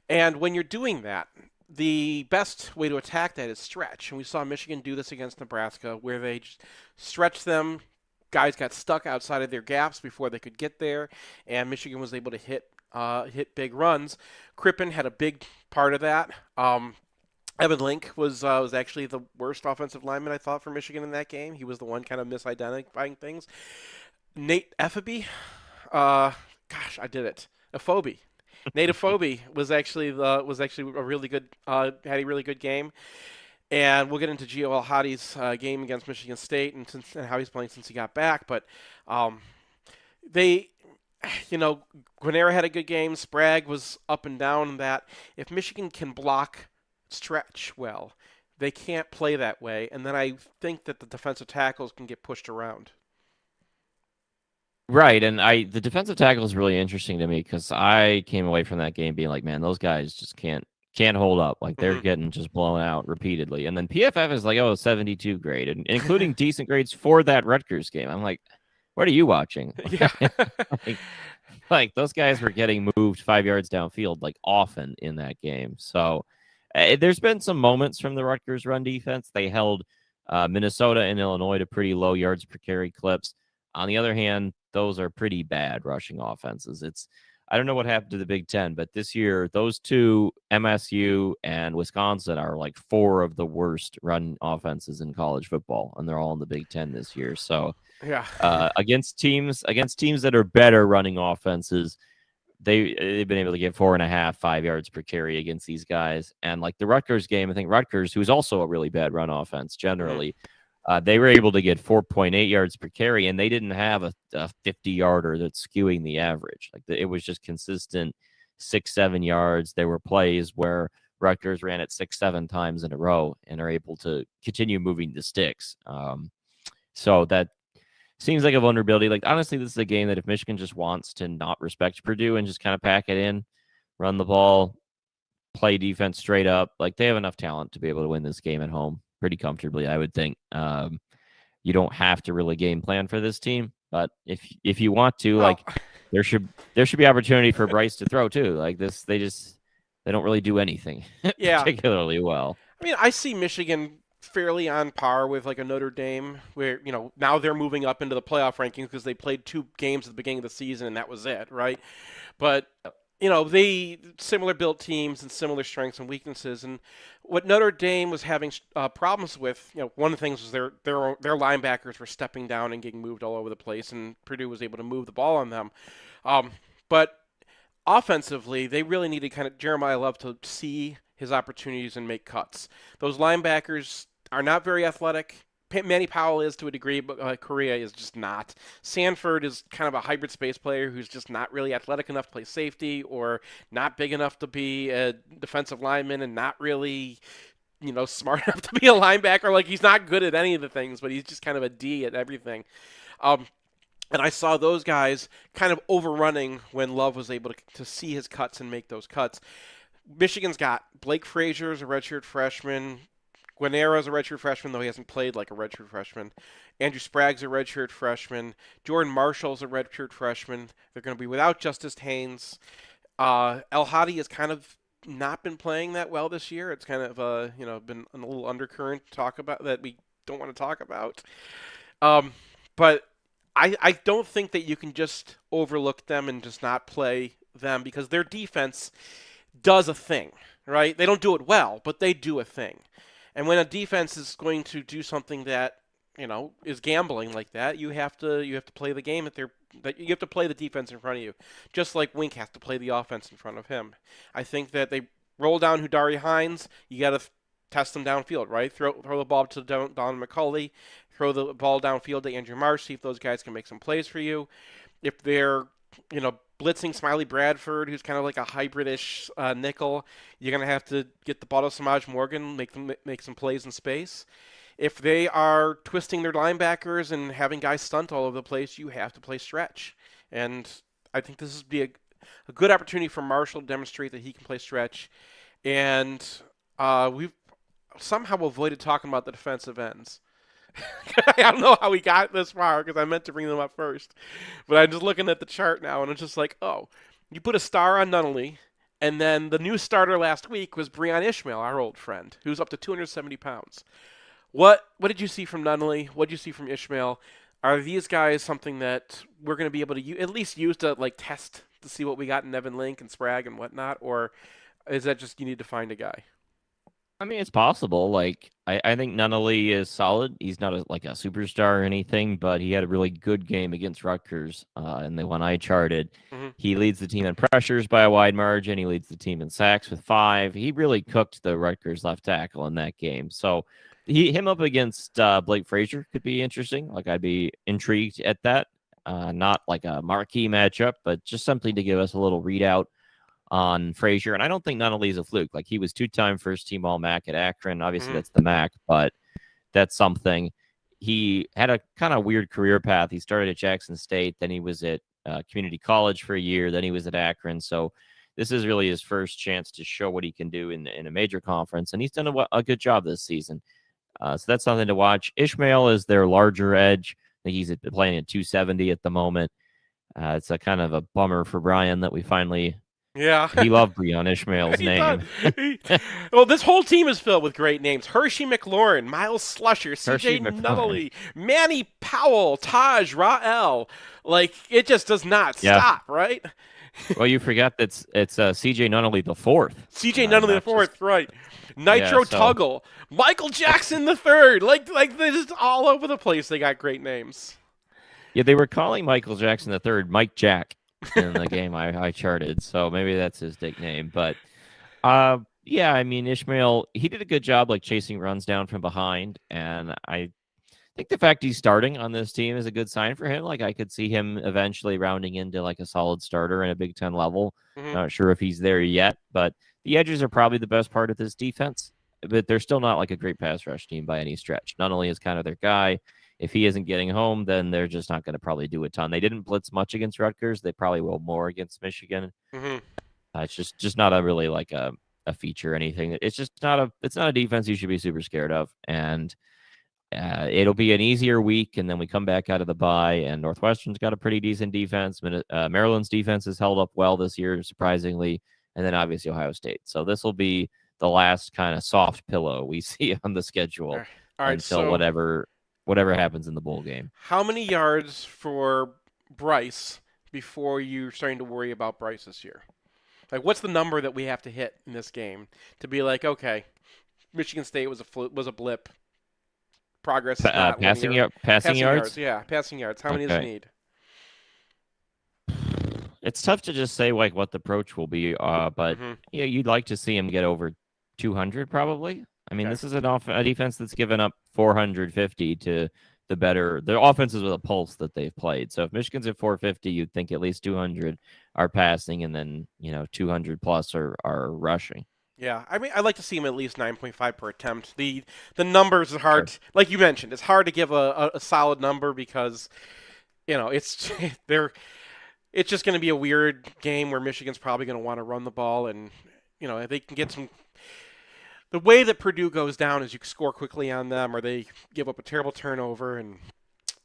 Speaker 1: And when you're doing that, the best way to attack that is stretch. And we saw Michigan do this against Nebraska, where they just stretch them. Guys got stuck outside of their gaps before they could get there, and Michigan was able to hit big runs. Crippen had a big part of that. Evan Link was actually the worst offensive lineman, I thought, for Michigan in that game. He was the one kind of misidentifying things. Nate Effobe, gosh, I did it. Effobe. Nate Effobe was actually a really good had a really good game. And we'll get into Gio El-Hadi's game against Michigan State and how he's playing since he got back. But Guanera had a good game. Sprague was up and down in that. If Michigan can block stretch well, they can't play that way. And then I think that the defensive tackles can get pushed around.
Speaker 2: Right, and the defensive tackle is really interesting to me because I came away from that game being like, man, those guys just can't hold up. Like they're getting just blown out repeatedly. And then PFF is like, 72 grade, and including decent grades for that Rutgers game. I'm like, what are you watching?
Speaker 1: Yeah.
Speaker 2: like those guys were getting moved 5 yards downfield like often in that game. So there's been some moments from the Rutgers run defense. They held Minnesota and Illinois to pretty low yards per carry clips. On the other hand, those are pretty bad rushing offenses. I don't know what happened to the Big Ten, but this year, those two, MSU and Wisconsin, are like 4 of the worst run offenses in college football, and they're all in the Big Ten this year. So,
Speaker 1: yeah,
Speaker 2: against teams that are better running offenses, they've been able to get 4.5, 5 yards per carry against these guys. And like the Rutgers game, I think Rutgers, who's also a really bad run offense generally, they were able to get 4.8 yards per carry, and they didn't have a 50-yarder that's skewing the average. Like it was just consistent 6-7 yards. There were plays where Rutgers ran it 6-7 times in a row and are able to continue moving the sticks. So that seems like a vulnerability. Like, honestly, this is a game that if Michigan just wants to not respect Purdue and just kind of pack it in, run the ball, play defense straight up, like they have enough talent to be able to win this game at home pretty comfortably, I would think. You don't have to really game plan for this team, but if you want to, like, there should be opportunity for Bryce to throw too. Like this, they don't really do anything particularly well.
Speaker 1: I mean, I see Michigan fairly on par with like a Notre Dame, where now they're moving up into the playoff rankings because they played 2 games at the beginning of the season and that was it, right? But they similar built teams and similar strengths and weaknesses. And what Notre Dame was having problems with, one of the things was their linebackers were stepping down and getting moved all over the place, and Purdue was able to move the ball on them. But offensively, they really needed Jeremiah Love to see his opportunities and make cuts. Those linebackers are not very athletic. Manny Powell is to a degree, but Correa is just not. Sanford is kind of a hybrid space player who's just not really athletic enough to play safety, or not big enough to be a defensive lineman, and not really, smart enough to be a linebacker. Like, he's not good at any of the things, but he's just kind of a D at everything. And I saw those guys kind of overrunning when Love was able to see his cuts and make those cuts. Michigan's got Blake Frazier as a redshirt freshman. Guanera is a redshirt freshman, though he hasn't played like a redshirt freshman. Andrew Sprague's a redshirt freshman. Jordan Marshall's a redshirt freshman. They're going to be without Justice Haynes. El Hadi has kind of not been playing that well this year. It's kind of been a little undercurrent to talk about that we don't want to talk about. But I don't think that you can just overlook them and just not play them, because their defense does a thing, right? They don't do it well, but they do a thing. And when a defense is going to do something that, is gambling like that, you have to play the game that you have to play the defense in front of you, just like Wink has to play the offense in front of him. I think that they roll down Hudari Hines, you got to test them downfield, right? Throw the ball to Don McCulley, throw the ball downfield to Andrew Marsh, see if those guys can make some plays for you. If they're blitzing Smiley Bradford, who's kind of like a hybridish nickel, you're going to have to get the ball to Samaj Morgan, make some plays in space. If they are twisting their linebackers and having guys stunt all over the place, you have to play stretch. And I think this would be a good opportunity for Marshall to demonstrate that he can play stretch. And we've somehow avoided talking about the defensive ends. I don't know how we got this far, because I meant to bring them up first. But I'm just looking at the chart now, and it's just like, oh, you put a star on Nunnally, and then the new starter last week was Breon Ishmael, our old friend, who's up to 270 pounds. What did you see from Nunnally? What did you see from Ishmael? Are these guys something that we're going to be able to at least use to test to see what we got in Nevin Link and Sprague and whatnot? Or is that just you need to find a guy?
Speaker 2: I mean, it's possible. Like, I think Nunnally is solid. He's not a superstar or anything, but he had a really good game against Rutgers, and the one I charted. Mm-hmm. He leads the team in pressures by a wide margin. He leads the team in sacks with 5. He really cooked the Rutgers left tackle in that game. So him up against Blake Frazier could be interesting. Like, I'd be intrigued at that. Not like a marquee matchup, but just something to give us a little readout on Frazier. And I don't think Nunnally's a fluke. Like, he was 2-time first-team All-MAC at Akron. Obviously, that's the MAC, but that's something. He had a kind of weird career path. He started at Jackson State, then he was at community college for a year, then he was at Akron. So this is really his first chance to show what he can do in a major conference, and he's done a good job this season. So that's something to watch. Ishmael is their larger edge. I think he's playing at 270 at the moment. It's a kind of a bummer for Brian that we finally...
Speaker 1: Yeah.
Speaker 2: He loved Breon Ishmael's name.
Speaker 1: Well, this whole team is filled with great names. Hershey McLaurin, Miles Slusher, C.J. Nunnally, Manny Powell, Taj Rael. Like, it just does not stop, right?
Speaker 2: Well, you forgot that it's C.J. Nunnally the fourth.
Speaker 1: C.J. Nunnally the fourth, right. Nitro Tuggle, Michael Jackson the third. Like they're just all over the place. They got great names.
Speaker 2: Yeah, they were calling Michael Jackson the third Mike Jack. in the game I charted, so maybe that's his nickname. But yeah, I mean, Ishmael, he did a good job like chasing runs down from behind, and I think the fact he's starting on this team is a good sign for him. Like, I could see him eventually rounding into like a solid starter in a Big Ten level.
Speaker 1: Mhm.
Speaker 2: Not sure if he's there yet, but the edges are probably the best part of this defense. But they're still not like a great pass rush team by any stretch. Not only is kind of their guy, if he isn't getting home, then they're just not going to probably do a ton. They didn't blitz much against Rutgers. They probably will more against Michigan.
Speaker 1: Mhm.
Speaker 2: It's just not a really like a feature or anything. It's just not a defense you should be super scared of. And it'll be an easier week, and then we come back out of the bye, and Northwestern's got a pretty decent defense. Maryland's defense has held up well this year, surprisingly, and then obviously Ohio State. So this will be the last kind of soft pillow we see on the schedule
Speaker 1: All right,
Speaker 2: until
Speaker 1: so
Speaker 2: whatever happens in the bowl game.
Speaker 1: how many yards for Bryce before you're starting to worry about Bryce this year? Like, what's the number that we have to hit in this game to be like, okay, Michigan State was a blip. Progress is not
Speaker 2: Passing
Speaker 1: linear.
Speaker 2: passing yards.
Speaker 1: Yeah, passing yards. How many does he need?
Speaker 2: It's tough to just say like what the approach will be, but yeah, you'd like to see him get over 200 probably. I mean,
Speaker 1: Okay.
Speaker 2: this is a defense that's given up 450 to the offenses with a pulse that they've played. So if Michigan's at 450, you'd think at least 200 are passing, and then 200 plus are rushing.
Speaker 1: Yeah, I mean, I'd like to see him at least 9.5 per attempt. The numbers are hard,
Speaker 2: Sure.
Speaker 1: like you mentioned. It's hard to give a solid number because, it's it's just going to be a weird game where Michigan's probably going to want to run the ball, and if they can get some. The way that Purdue goes down is you score quickly on them, or they give up a terrible turnover, and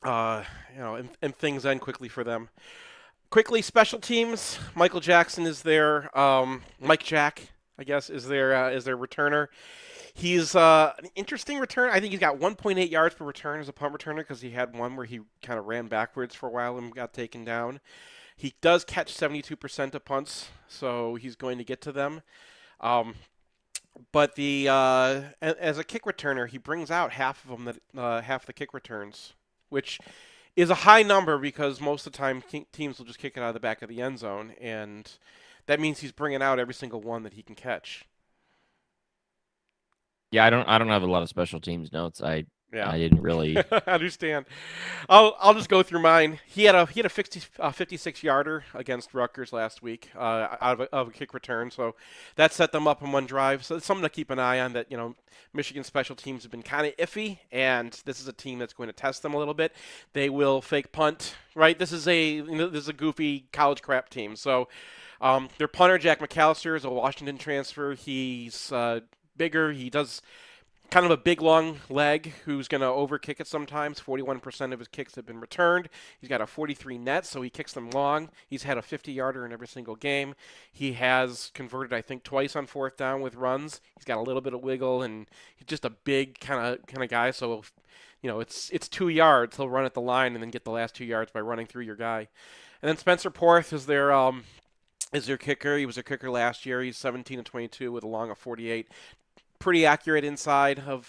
Speaker 1: and things end quickly for them. Quickly, special teams. Michael Jackson is there. Mike Jack, I guess, is their returner. He's an interesting return. I think he's got 1.8 yards per return as a punt returner because he had one where he kind of ran backwards for a while and got taken down. He does catch 72% of punts, so he's going to get to them. But as a kick returner, he brings out half of them half the kick returns, which is a high number because most of the time teams will just kick it out of the back of the end zone, and that means he's bringing out every single one that he can catch.
Speaker 2: Yeah, I don't have a lot of special teams notes. I didn't really
Speaker 1: I understand. I'll just go through mine. He had a 56-yarder against Rutgers last week out of a kick return, so that set them up in one drive. So it's something to keep an eye on. That Michigan special teams have been kind of iffy, and this is a team that's going to test them a little bit. They will fake punt, right? This is a goofy college crap team. So their punter Jack McAllister is a Washington transfer. He's bigger. He does kind of a big, long leg who's going to overkick it sometimes. 41% of his kicks have been returned. He's got a 43 net, so he kicks them long. He's had a 50-yarder in every single game. He has converted, I think, twice on fourth down with runs. He's got a little bit of wiggle, and he's just a big kind of guy. So, it's 2 yards. He'll run at the line and then get the last 2 yards by running through your guy. And then Spencer Porth is their kicker. He was their kicker last year. He's 17-22 with a long of 48. Pretty accurate inside of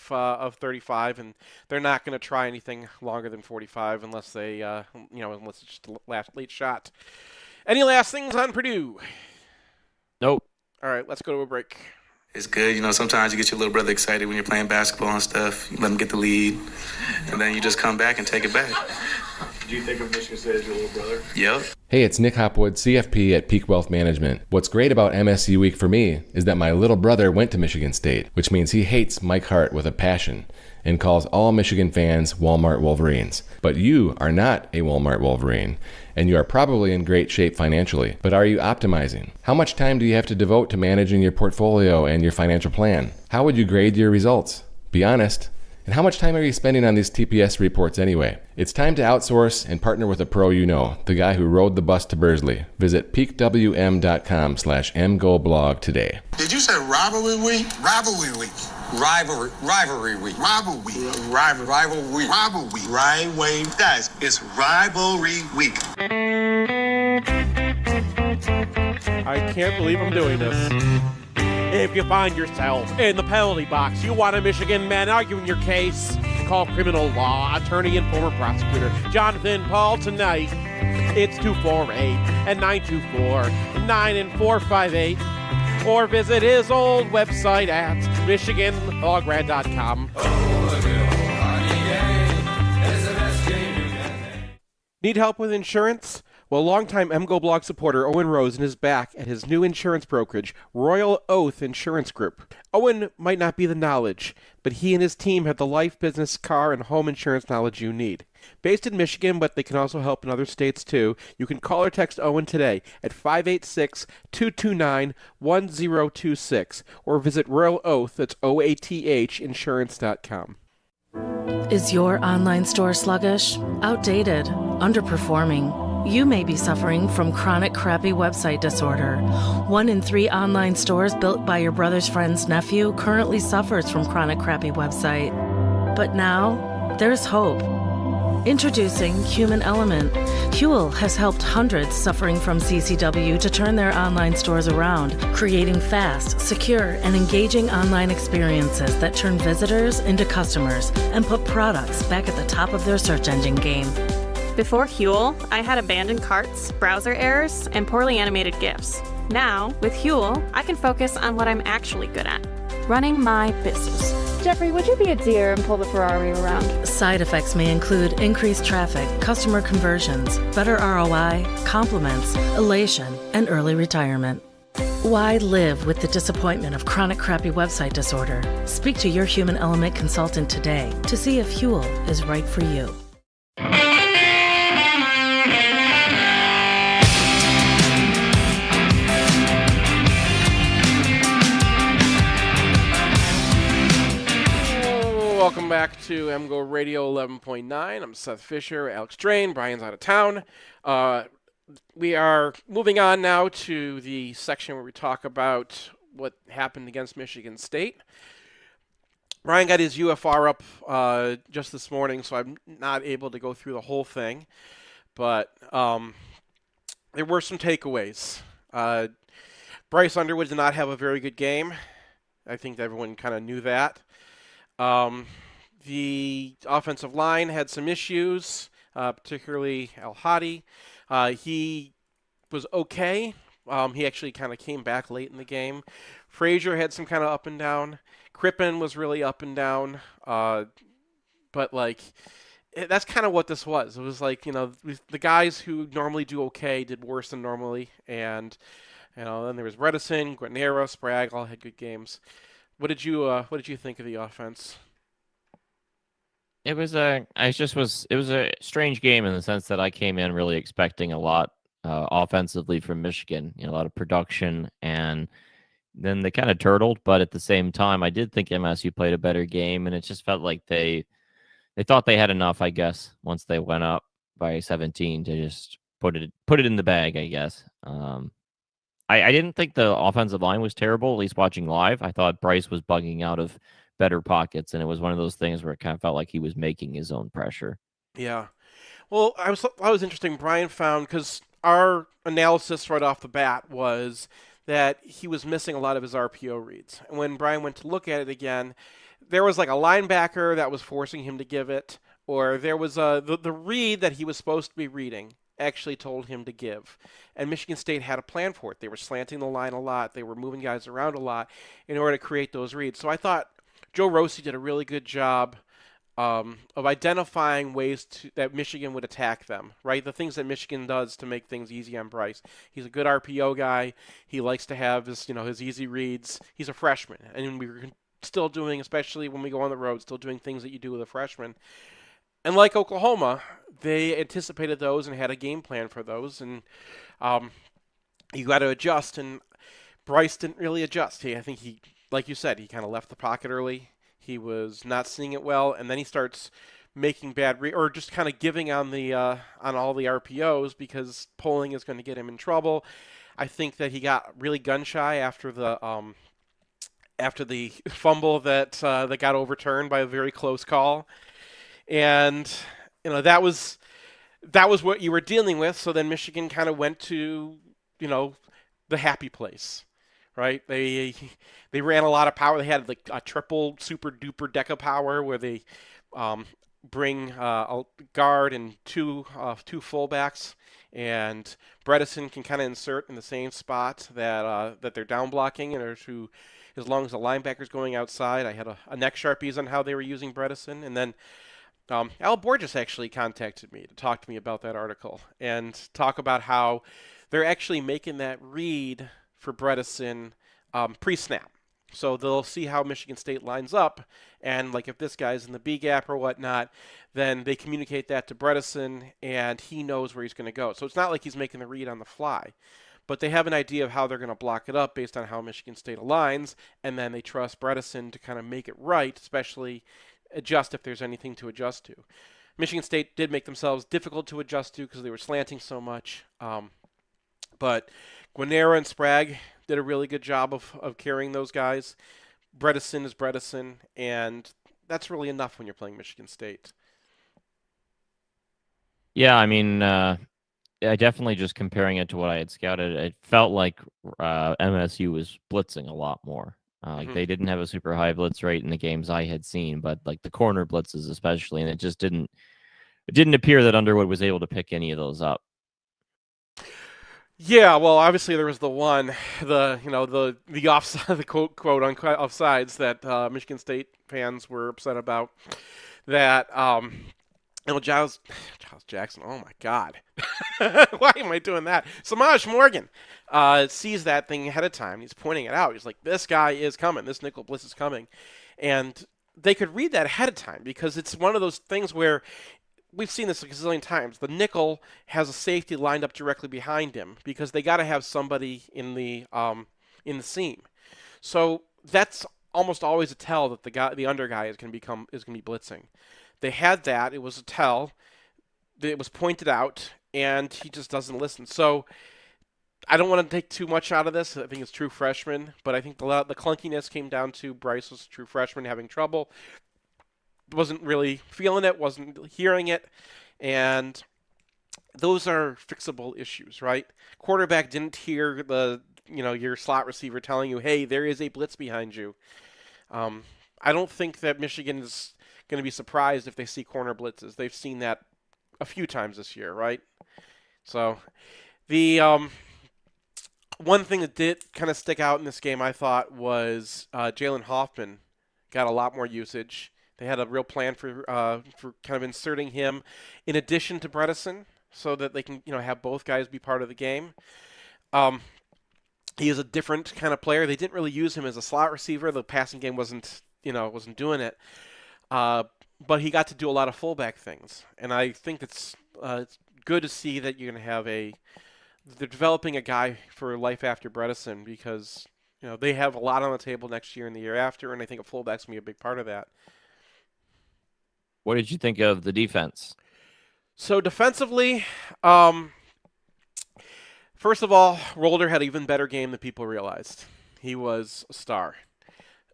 Speaker 1: 35, and they're not going to try anything longer than 45 unless they, unless it's just a late shot. Any last things on Purdue?
Speaker 2: Nope.
Speaker 1: All right, let's go to a break.
Speaker 6: It's good. Sometimes you get your little brother excited when you're playing basketball and stuff. You let him get the lead, and then you just come back and take it back.
Speaker 7: Do you think of Michigan State as your little brother?
Speaker 6: Yep.
Speaker 3: Hey, it's Nick Hopwood, CFP at Peak Wealth Management. What's great about MSU Week for me is that my little brother went to Michigan State, which means he hates Mike Hart with a passion and calls all Michigan fans Walmart Wolverines. But you are not a Walmart Wolverine, and you are probably in great shape financially. But are you optimizing? How much time do you have to devote to managing your portfolio and your financial plan? How would you grade your results? Be honest. And how much time are you spending on these TPS reports anyway? It's time to outsource and partner with a pro you know, the guy who rode the bus to Bursley. Visit peakwm.com/mgoblog today.
Speaker 8: Did you say rivalry week? Rivalry week. Rivalry week. Rivalry week. Rivalry week. Rivalry week. Right way. Guys, it's rivalry week.
Speaker 1: I can't believe I'm doing this. If you find yourself in the penalty box, you want a Michigan man arguing your case, call criminal law attorney and former prosecutor Jonathan Paul tonight It's 248-924-9458. Or visit his old website at MichiganLawGrad.com. Need help with insurance? Well, longtime MGoBlog supporter Owen Rosen is back at his new insurance brokerage, Royal Oath Insurance Group. Owen might not be the knowledge, but he and his team have the life, business, car, and home insurance knowledge you need. Based in Michigan, but they can also help in other states too, you can call or text Owen today at 586-229-1026 or visit Royal Oath, that's OATH, insurance.com.
Speaker 9: Is your online store sluggish, outdated, underperforming? You may be suffering from chronic crappy website disorder. 1 in 3 online stores built by your brother's friend's nephew currently suffers from chronic crappy website. But now, there's hope. Introducing Human Element. Huel has helped hundreds suffering from CCW to turn their online stores around, creating fast, secure, and engaging online experiences that turn visitors into customers and put products back at the top of their search engine game.
Speaker 10: Before Huel, I had abandoned carts, browser errors, and poorly animated GIFs. Now, with Huel, I can focus on what I'm actually good at, running my business.
Speaker 11: Jeffrey, would you be a dear and pull the Ferrari around?
Speaker 9: Side effects may include increased traffic, customer conversions, better ROI, compliments, elation, and early retirement. Why live with the disappointment of chronic crappy website disorder? Speak to your Human Element consultant today to see if Huel is right for you.
Speaker 1: Welcome back to MGoRadio 11.9. I'm Seth Fisher, Alex Drain. Brian's out of town. We are moving on now to the section where we talk about what happened against Michigan State. Brian got his UFR up just this morning, so I'm not able to go through the whole thing. But there were some takeaways. Bryce Underwood did not have a very good game. I think everyone kind of knew that. The offensive line had some issues, particularly El-Hadi. He was okay. He actually kind of came back late in the game. Frazier had some kind of up and down. Crippen was really up and down. But, that's kind of what this was. It was like, the guys who normally do okay did worse than normally. And, then there was Redison, Guarnero, Sprague, all had good games. What did you think of the offense?
Speaker 2: It was a strange game in the sense that I came in really expecting a lot offensively from Michigan, a lot of production, and then they kind of turtled. But at the same time, I did think MSU played a better game, and it just felt like they thought they had enough, I guess, once they went up by 17 to just put it in the bag, I guess. I didn't think the offensive line was terrible, at least watching live. I thought Bryce was bugging out of better pockets, and it was one of those things where it kind of felt like he was making his own pressure.
Speaker 1: Yeah. Well, I was interesting. Brian found, because our analysis right off the bat was that he was missing a lot of his RPO reads. And when Brian went to look at it again, there was like a linebacker that was forcing him to give it, or there was the read that he was supposed to be reading actually told him to give. And Michigan State had a plan for it. They were slanting the line a lot. They were moving guys around a lot in order to create those reads. So I thought Joe Rossi did a really good job of identifying ways that Michigan would attack them, right? The things that Michigan does to make things easy on Bryce. He's a good RPO guy. He likes to have his easy reads. He's a freshman. And we were still doing, especially when we go on the road, still doing things that you do with a freshman. And like Oklahoma, they anticipated those and had a game plan for those. And you got to adjust. And Bryce didn't really adjust. I think he, like you said, he kind of left the pocket early. He was not seeing it well, and then he starts making bad or just kind of giving on the on all the RPOs because polling is going to get him in trouble. I think that he got really gun shy after the fumble that got overturned by a very close call, and that was what you were dealing with. So then Michigan kind of went to the happy place. Right, they ran a lot of power. They had like a triple super duper deca power where they bring a guard and two fullbacks, and Bredesen can kind of insert in the same spot that they're down blocking, and as long as the linebacker's going outside. I had a neck sharpies on how they were using Bredesen, and then Al Borges actually contacted me to talk to me about that article and talk about how they're actually making that read for Bredesen pre-snap. So they'll see how Michigan State lines up, and like if this guy's in the B gap or whatnot, then they communicate that to Bredesen, and he knows where he's going to go. So it's not like he's making the read on the fly, but they have an idea of how they're going to block it up based on how Michigan State aligns, and then they trust Bredesen to kind of make it right, especially adjust if there's anything to adjust to. Michigan State did make themselves difficult to adjust to because they were slanting so much, but Guanera and Sprague did a really good job of carrying those guys. Bredesen is Bredesen, and that's really enough when you're playing Michigan State.
Speaker 2: Yeah, I mean, I definitely just comparing it to what I had scouted, it felt like MSU was blitzing a lot more. Like they didn't have a super high blitz rate in the games I had seen, but like the corner blitzes especially, and it just didn't appear that Underwood was able to pick any of those up.
Speaker 1: Yeah, well, obviously there was the offside, the quote unquote offsides that Michigan State fans were upset about. That Giles Jackson. Oh my God, why am I doing that? Samaj Morgan sees that thing ahead of time. He's pointing it out. He's like, "This guy is coming. This nickel blitz is coming," and they could read that ahead of time because it's one of those things where we've seen this a gazillion times. The nickel has a safety lined up directly behind him because they got to have somebody in the seam. So that's almost always a tell that the under guy is going to be blitzing. They had that. It was a tell. It was pointed out, and he just doesn't listen. So I don't want to take too much out of this. I think it's true freshman, but I think the clunkiness came down to Bryce was a true freshman having trouble. Wasn't really feeling it, wasn't hearing it, and those are fixable issues, right? Quarterback didn't hear your slot receiver telling you, hey, there is a blitz behind you. I don't think that Michigan is going to be surprised if they see corner blitzes. They've seen that a few times this year, right? So the one thing that did kind of stick out in this game, I thought, was Jalen Hoffman got a lot more usage. They had a real plan for kind of inserting him in addition to Bredesen so that they can have both guys be part of the game. He is a different kind of player. They didn't really use him as a slot receiver. The passing game wasn't doing it. But he got to do a lot of fullback things, and I think it's good to see that you're going to have they're developing a guy for life after Bredesen because they have a lot on the table next year and the year after, and I think a fullback's going to be a big part of that.
Speaker 2: What did you think of the defense?
Speaker 1: So defensively, first of all, Rolder had an even better game than people realized. He was a star.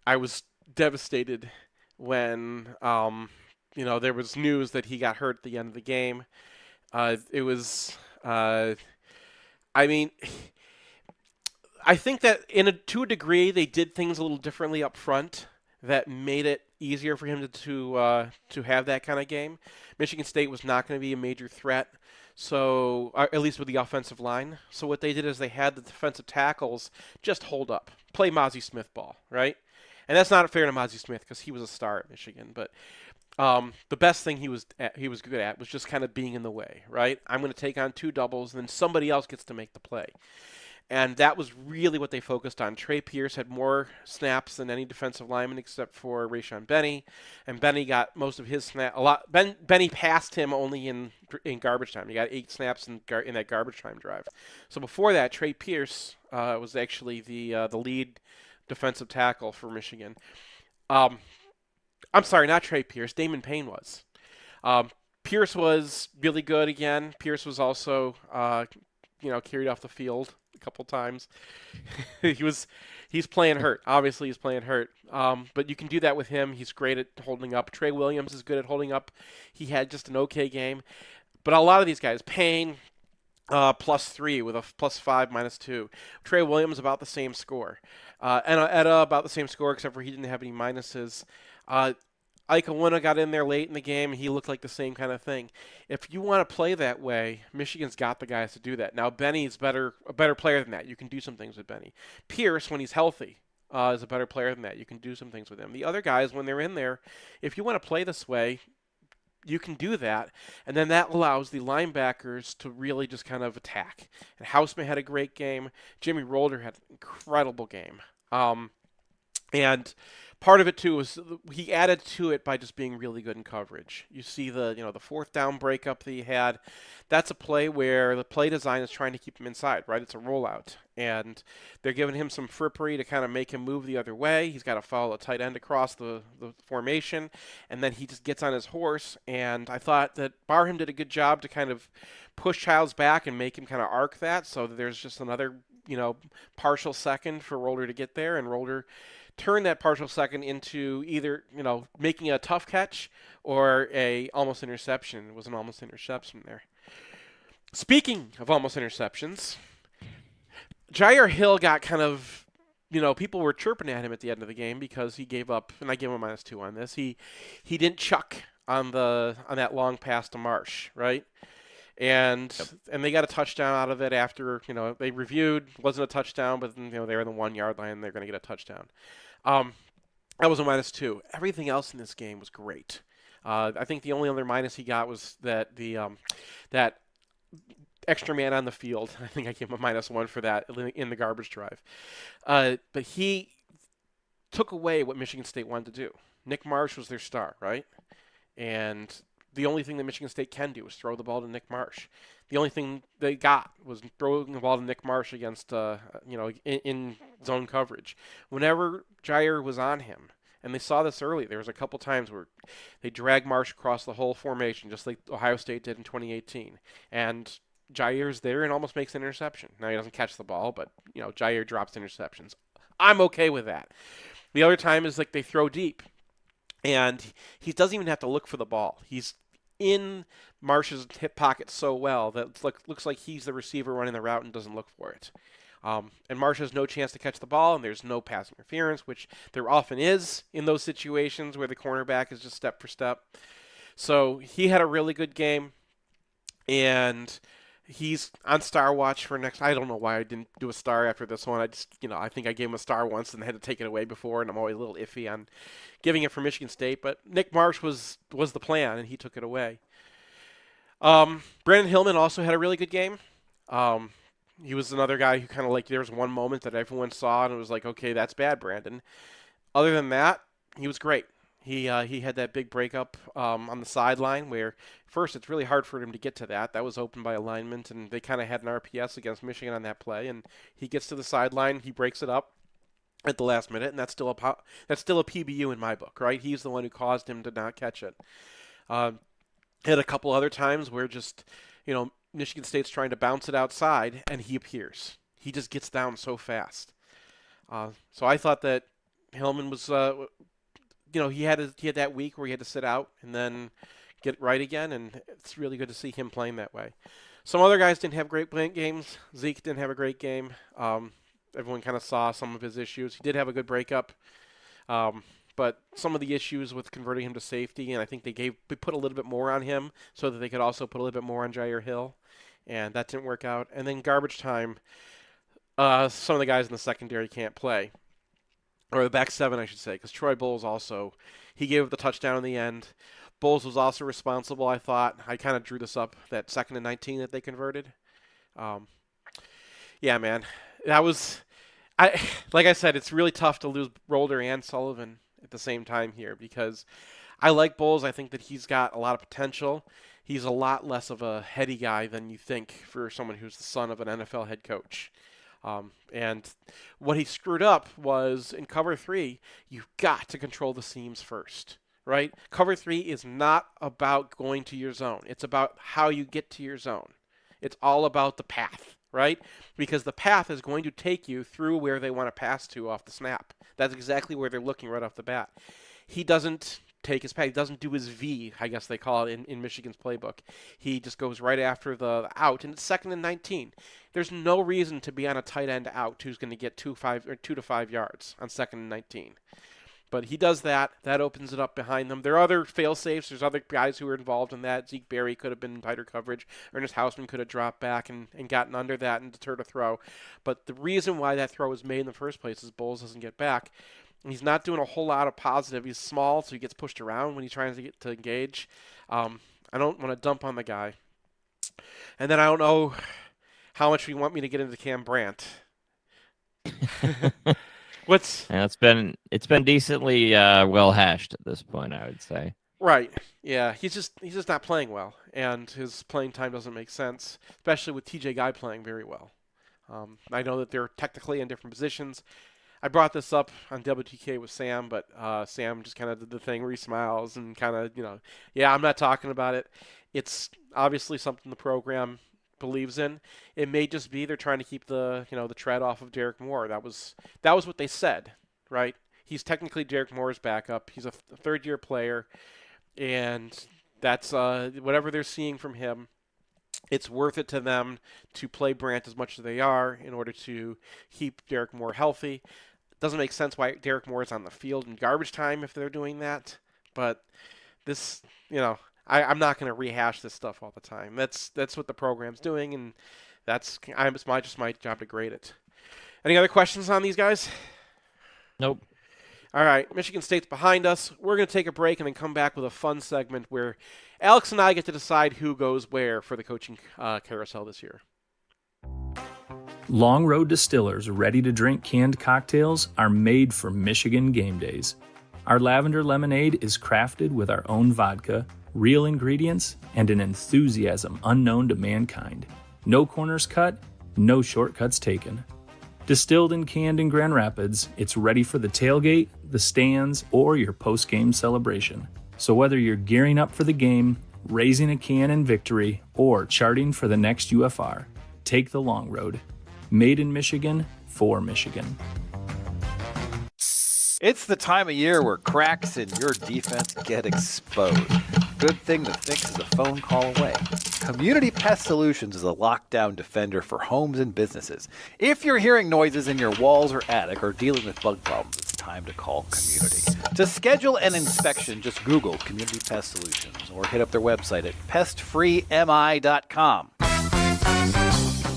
Speaker 1: I was devastated when there was news that he got hurt at the end of the game. It was, I think that to a degree they did things a little differently up front that made it easier for him to have that kind of game. Michigan State was not going to be a major threat, so at least with the offensive line. So what they did is they had the defensive tackles just hold up, play Mozzie Smith ball, right? And that's not fair to Mozzie Smith because he was a star at Michigan. But the best thing he was good at was just kind of being in the way, right? I'm going to take on two doubles, and then somebody else gets to make the play. And that was really what they focused on. Trey Pierce had more snaps than any defensive lineman except for Rayshon Benny, and Benny got most of his snap. Benny passed him only in garbage time. He got 8 snaps in that garbage time drive. So before that, Trey Pierce was actually the lead defensive tackle for Michigan. I'm sorry, not Trey Pierce. Damon Payne was. Pierce was really good again. Pierce was also carried off the field a couple times. He's playing hurt. Obviously, he's playing hurt. But you can do that with him. He's great at holding up. Trey Williams is good at holding up. He had just an okay game. But a lot of these guys, Payne, +3 with a +5, -2. Trey Williams about the same score. And Etta about the same score except for he didn't have any minuses. Ike Aluna got in there late in the game, and he looked like the same kind of thing. If you want to play that way, Michigan's got the guys to do that. Now, Benny's a better player than that. You can do some things with Benny. Pierce, when he's healthy, is a better player than that. You can do some things with him. The other guys, when they're in there, if you want to play this way, you can do that, and then that allows the linebackers to really just kind of attack. And Houseman had a great game. Jimmy Rolder had an incredible game. And part of it too was he added to it by just being really good in coverage. You see the fourth down breakup that he had. That's a play where the play design is trying to keep him inside, right? It's a rollout, and they're giving him some frippery to kind of make him move the other way. He's got to follow a tight end across the formation, and then he just gets on his horse. And I thought that Barham did a good job to kind of push Childs back and make him kind of arc that, so that there's just another partial second for Rolder to get there, and Rolder turn that partial second into either, making a tough catch or a almost interception. It was an almost interception there. Speaking of almost interceptions, Jair Hill got kind of, people were chirping at him at the end of the game because he gave up, and I gave him a -2 on this. He didn't chuck on that long pass to Marsh, right? And they got a touchdown out of it after, they reviewed, wasn't a touchdown, but they were in the 1 yard line, and they're going to get a touchdown. That was a -2. Everything else in this game was great. I think the only other minus he got was that that extra man on the field. I think I gave him a -1 for that in the garbage drive. But he took away what Michigan State wanted to do. Nick Marsh was their star, right? And the only thing that Michigan State can do is throw the ball to Nick Marsh. The only thing they got was throwing the ball to Nick Marsh against, in zone coverage. Whenever Jair was on him, and they saw this early, there was a couple times where they dragged Marsh across the whole formation, just like Ohio State did in 2018. And Jair's there and almost makes an interception. Now, he doesn't catch the ball, but, Jair drops interceptions. I'm okay with that. The other time is like they throw deep, and he doesn't even have to look for the ball. He's in Marsh's hip pocket so well that it looks like he's the receiver running the route and doesn't look for it. And Marsh has no chance to catch the ball, and there's no pass interference, which there often is in those situations where the cornerback is just step for step. So he had a really good game, and he's on Star Watch for next. I don't know why I didn't do a star after this one. I just, I think I gave him a star once and had to take it away before, and I'm always a little iffy on giving it for Michigan State. But Nick Marsh was the plan, and he took it away. Brandon Hillman also had a really good game. He was another guy who kind of there was one moment that everyone saw, and it was like, okay, that's bad, Brandon. Other than that, he was great. He had that big breakup on the sideline where, first, it's really hard for him to get to that. That was opened by alignment, and they kind of had an RPS against Michigan on that play. And he gets to the sideline, he breaks it up at the last minute, and that's still a PBU in my book, right? He's the one who caused him to not catch it. Had a couple other times where just, Michigan State's trying to bounce it outside, and he appears. He just gets down so fast. So I thought that Hillman was he had that week where he had to sit out and then get right again, and it's really good to see him playing that way. Some other guys didn't have great games. Zeke didn't have a great game. Everyone kind of saw some of his issues. He did have a good breakup, but some of the issues with converting him to safety, and I think they put a little bit more on him so that they could also put a little bit more on Jair Hill, and that didn't work out. And then garbage time, some of the guys in the secondary can't play. Or the back seven, I should say, because Troy Bowles he gave up the touchdown in the end. Bowles was also responsible, I thought. I kind of drew this up, that 2nd and 19 that they converted. Yeah, man. That was, like I said, it's really tough to lose Rolder and Sullivan at the same time here because I like Bowles. I think that he's got a lot of potential. He's a lot less of a heady guy than you think for someone who's the son of an NFL head coach. And what he screwed up was in cover 3, you've got to control the seams first, right? Cover 3 is not about going to your zone. It's about how you get to your zone. It's all about the path, right? Because the path is going to take you through where they want to pass to off the snap. That's exactly where they're looking right off the bat. He doesn't take his path. He doesn't do his V, I guess they call it in Michigan's playbook. He just goes right after the out, and it's 2nd and 19. There's no reason to be on a tight end out who's going to get 2 to 5 yards on 2nd and 19. But he does that. That opens it up behind them. There are other fail-safes. There's other guys who are involved in that. Zeke Berry could have been in tighter coverage. Ernest Hausman could have dropped back and gotten under that and deterred a throw. But the reason why that throw was made in the first place is Bowles doesn't get back. And he's not doing a whole lot of positive. He's small, so he gets pushed around when he's trying to get to engage. I don't want to dump on the guy. And then I don't know how much you want me to get into Cam Brandt.
Speaker 2: It's been decently well hashed at this point, I would say.
Speaker 1: Right. Yeah. He's just not playing well, and his playing time doesn't make sense, especially with TJ Guy playing very well. I know that they're technically in different positions. I brought this up on WTK with Sam, but Sam just kind of did the thing where he smiles and kind of, yeah, I'm not talking about it. It's obviously something the program believes in. It may just be they're trying to keep the tread off of Derek Moore. That was what they said, right? He's technically Derek Moore's backup. He's a third-year player, and that's whatever they're seeing from him. It's worth it to them to play Brandt as much as they are in order to keep Derek Moore healthy. It doesn't make sense why Derek Moore is on the field in garbage time if they're doing that, but this, I'm not going to rehash this stuff all the time. That's what the program's doing, and it's my job to grade it. Any other questions on these guys?
Speaker 2: Nope.
Speaker 1: All right, Michigan State's behind us. We're going to take a break and then come back with a fun segment where Alex and I get to decide who goes where for the coaching carousel this year.
Speaker 12: Long Road Distillers ready-to-drink canned cocktails are made for Michigan game days. Our lavender lemonade is crafted with our own vodka, real ingredients, and an enthusiasm unknown to mankind. No corners cut, no shortcuts taken. Distilled and canned in Grand Rapids, it's ready for the tailgate, the stands, or your post-game celebration. So whether you're gearing up for the game, raising a can in victory, or charting for the next UFR, take the long road. Made in Michigan, for Michigan.
Speaker 13: It's the time of year where cracks in your defense get exposed. Good thing the fix is a phone call away. Community Pest Solutions is a lockdown defender for homes and businesses. If you're hearing noises in your walls or attic or dealing with bug problems, it's time to call Community. To schedule an inspection, just Google Community Pest Solutions or hit up their website at pestfreemi.com.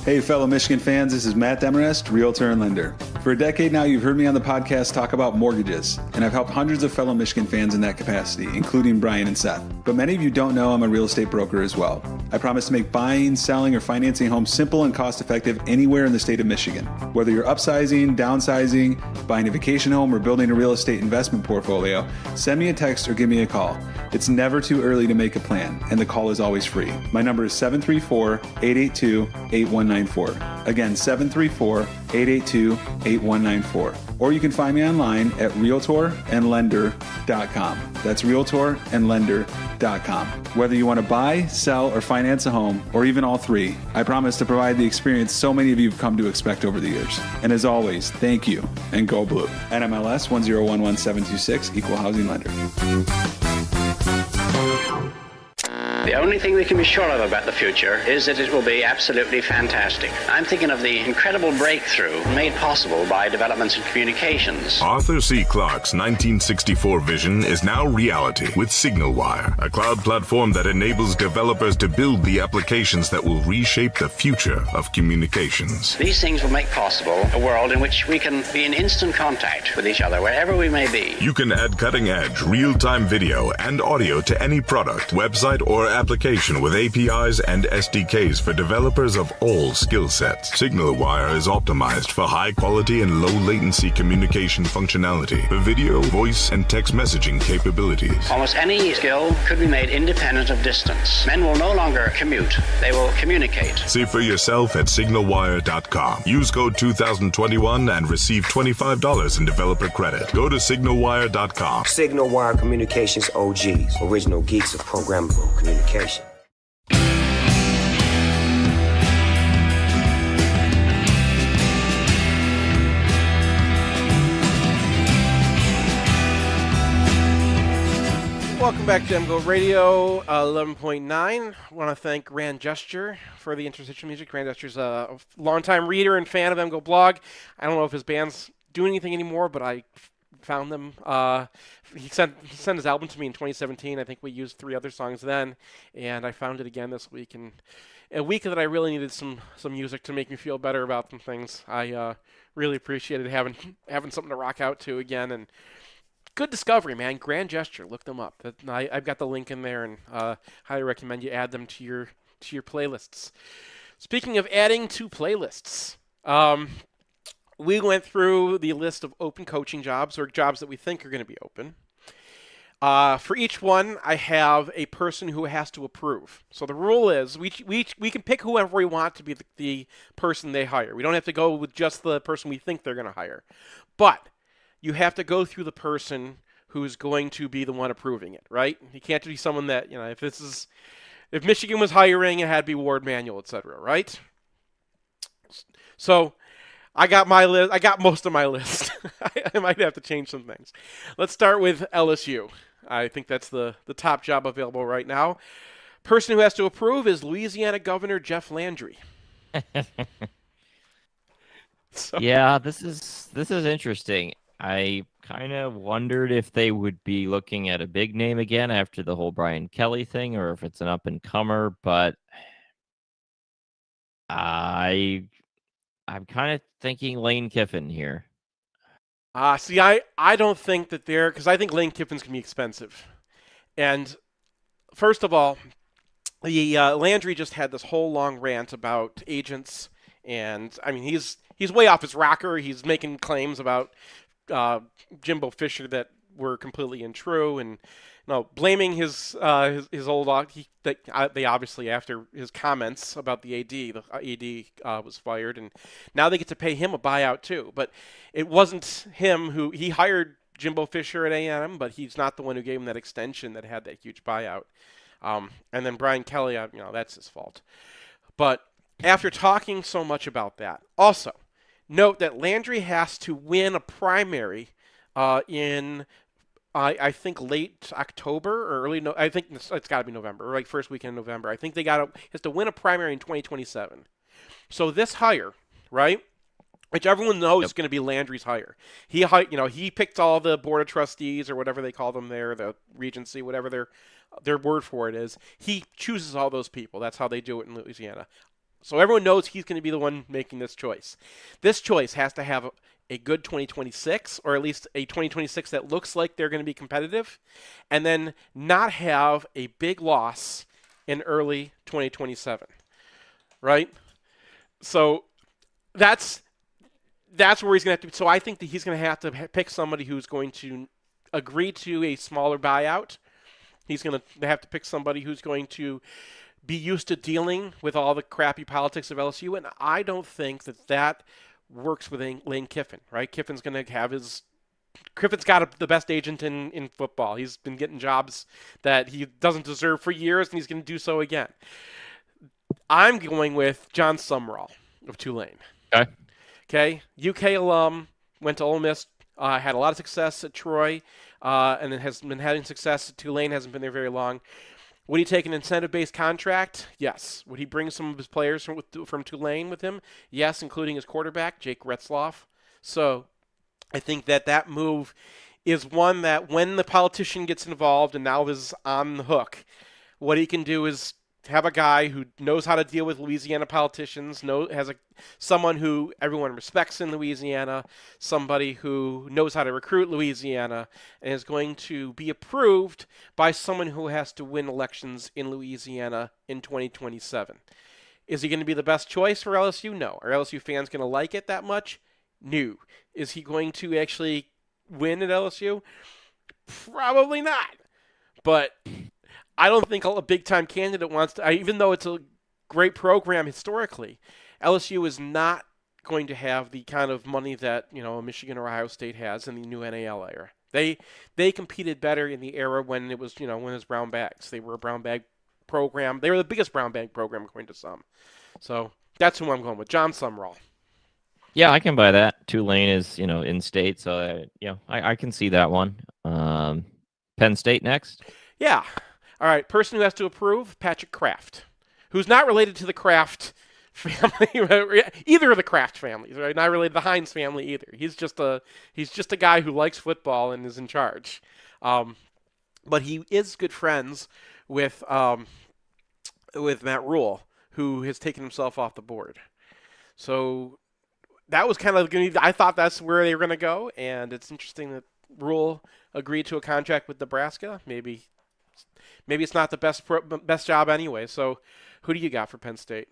Speaker 14: Hey, fellow Michigan fans, this is Matt Demarest, Realtor and Lender. For a decade now, you've heard me on the podcast talk about mortgages, and I've helped hundreds of fellow Michigan fans in that capacity, including Brian and Seth. But many of you don't know I'm a real estate broker as well. I promise to make buying, selling, or financing homes simple and cost-effective anywhere in the state of Michigan. Whether you're upsizing, downsizing, buying a vacation home, or building a real estate investment portfolio, send me a text or give me a call. It's never too early to make a plan, and the call is always free. My number is 734-882-8194. Again, 734-882-8194. Or you can find me online at realtorandlender.com. That's realtorandlender.com. Whether you want to buy, sell, or finance a home, or even all three, I promise to provide the experience so many of you have come to expect over the years. And as always, thank you, and go blue. NMLS 1011726, Equal Housing Lender.
Speaker 15: The only thing we can be sure of about the future is that it will be absolutely fantastic. I'm thinking of the incredible breakthrough made possible by developments in communications.
Speaker 16: Arthur C. Clarke's 1964 vision is now reality with Signalwire, a cloud platform that enables developers to build the applications that will reshape the future of communications.
Speaker 15: These things will make possible a world in which we can be in instant contact with each other wherever we may be.
Speaker 16: You can add cutting-edge, real-time video and audio to any product, website, or application with APIs and SDKs for developers of all skill sets. Signalwire is optimized for high quality and low latency communication functionality for video, voice, and text messaging capabilities.
Speaker 15: Almost any skill could be made independent of distance. Men will no longer commute, they will communicate.
Speaker 16: See for yourself at signalwire.com. Use code 2021 and receive $25 in developer credit. Go to signalwire.com.
Speaker 17: Signalwire Communications OGs, original geeks of programmable communication.
Speaker 1: Welcome back to MGoRadio 11.9. I want to thank Rand Gesture for the interstitial music. Rand Gesture's a longtime reader and fan of MGo Blog. I don't know if his band's doing anything anymore, but I found them. He sent his album to me in 2017. I think we used 3 other songs then, and I found it again this week. And a week that I really needed some music to make me feel better about some things. I really appreciated having something to rock out to again. And good discovery, man. Grand Gesture. Look them up. I've got the link in there, and highly recommend you add them to your playlists. Speaking of adding to playlists, we went through the list of open coaching jobs, or jobs that we think are going to be open. For each one, I have a person who has to approve. So the rule is we can pick whoever we want to be the person they hire. We don't have to go with just the person we think they're going to hire. But you have to go through the person who's going to be the one approving it, right? You can't be someone that, if Michigan was hiring, it had to be Ward Manuel, etc., right? So I got my list. I got most of my list. I might have to change some things. Let's start with LSU. I think that's the top job available right now. Person who has to approve is Louisiana Governor Jeff Landry.
Speaker 2: Yeah, this is interesting. I kind of wondered if they would be looking at a big name again after the whole Brian Kelly thing, or if it's an up-and-comer, but I'm kind of thinking Lane Kiffin here.
Speaker 1: See, I don't think that because I think Lane Kiffin's going to be expensive. And first of all, Landry just had this whole long rant about agents, and I mean he's way off his rocker. He's making claims about Jimbo Fisher that were completely untrue, and blaming his old they obviously, after his comments about the AD was fired, and now they get to pay him a buyout too. But it wasn't him he hired Jimbo Fisher at A&M, but he's not the one who gave him that extension that had that huge buyout. And then Brian Kelly, that's his fault. But after talking so much about that, also note that Landry has to win a primary in I think late October or early I think it's got to be November, like first weekend in November. I think has to win a primary in 2027. So this hire, right, which everyone knows is going to be Landry's hire. He picked all the board of trustees or whatever they call them there, the regency, whatever their word for it is. He chooses all those people. That's how they do it in Louisiana. So everyone knows he's going to be the one making this choice. This choice has to have a good 2026, or at least a 2026 that looks like they're going to be competitive, and then not have a big loss in early 2027, right? So that's where he's going to have to be. So I think that he's going to have to pick somebody who's going to agree to a smaller buyout. He's going to have to pick somebody who's going to be used to dealing with all the crappy politics of LSU, and I don't think that works with Lane Kiffin, right? Kiffin's got the best agent in football. He's been getting jobs that he doesn't deserve for years, and he's going to do so again. I'm going with John Sumrall of Tulane. Okay. UK alum, went to Ole Miss, had a lot of success at Troy, and then has been having success at Tulane, hasn't been there very long. Would he take an incentive-based contract? Yes. Would he bring some of his players from Tulane with him? Yes, including his quarterback, Jake Retzloff. So I think that move is one that when the politician gets involved and now is on the hook, what he can do is have a guy who knows how to deal with Louisiana politicians, someone who everyone respects in Louisiana, somebody who knows how to recruit Louisiana, and is going to be approved by someone who has to win elections in Louisiana in 2027. Is he going to be the best choice for LSU? No. Are LSU fans going to like it that much? No. Is he going to actually win at LSU? Probably not. But I don't think a big-time candidate wants to, even though it's a great program historically, LSU is not going to have the kind of money that, Michigan or Ohio State has in the new NAL era. They competed better in the era when it was, when it was brown bags. They were a brown bag program. They were the biggest brown bag program according to some. So that's who I'm going with, John Sumrall.
Speaker 2: Yeah, I can buy that. Tulane is, in state, so I can see that one. Penn State next.
Speaker 1: Yeah. All right, person who has to approve, Patrick Kraft, who's not related to the Kraft family, either of the Kraft families, right? Not really the Heinz family either. He's just a guy who likes football and is in charge. But he is good friends with Matt Rule, who has taken himself off the board. So that was kind of I thought that's where they were going to go, and it's interesting that Rule agreed to a contract with Nebraska. Maybe it's not the best job anyway. So who do you got for Penn State?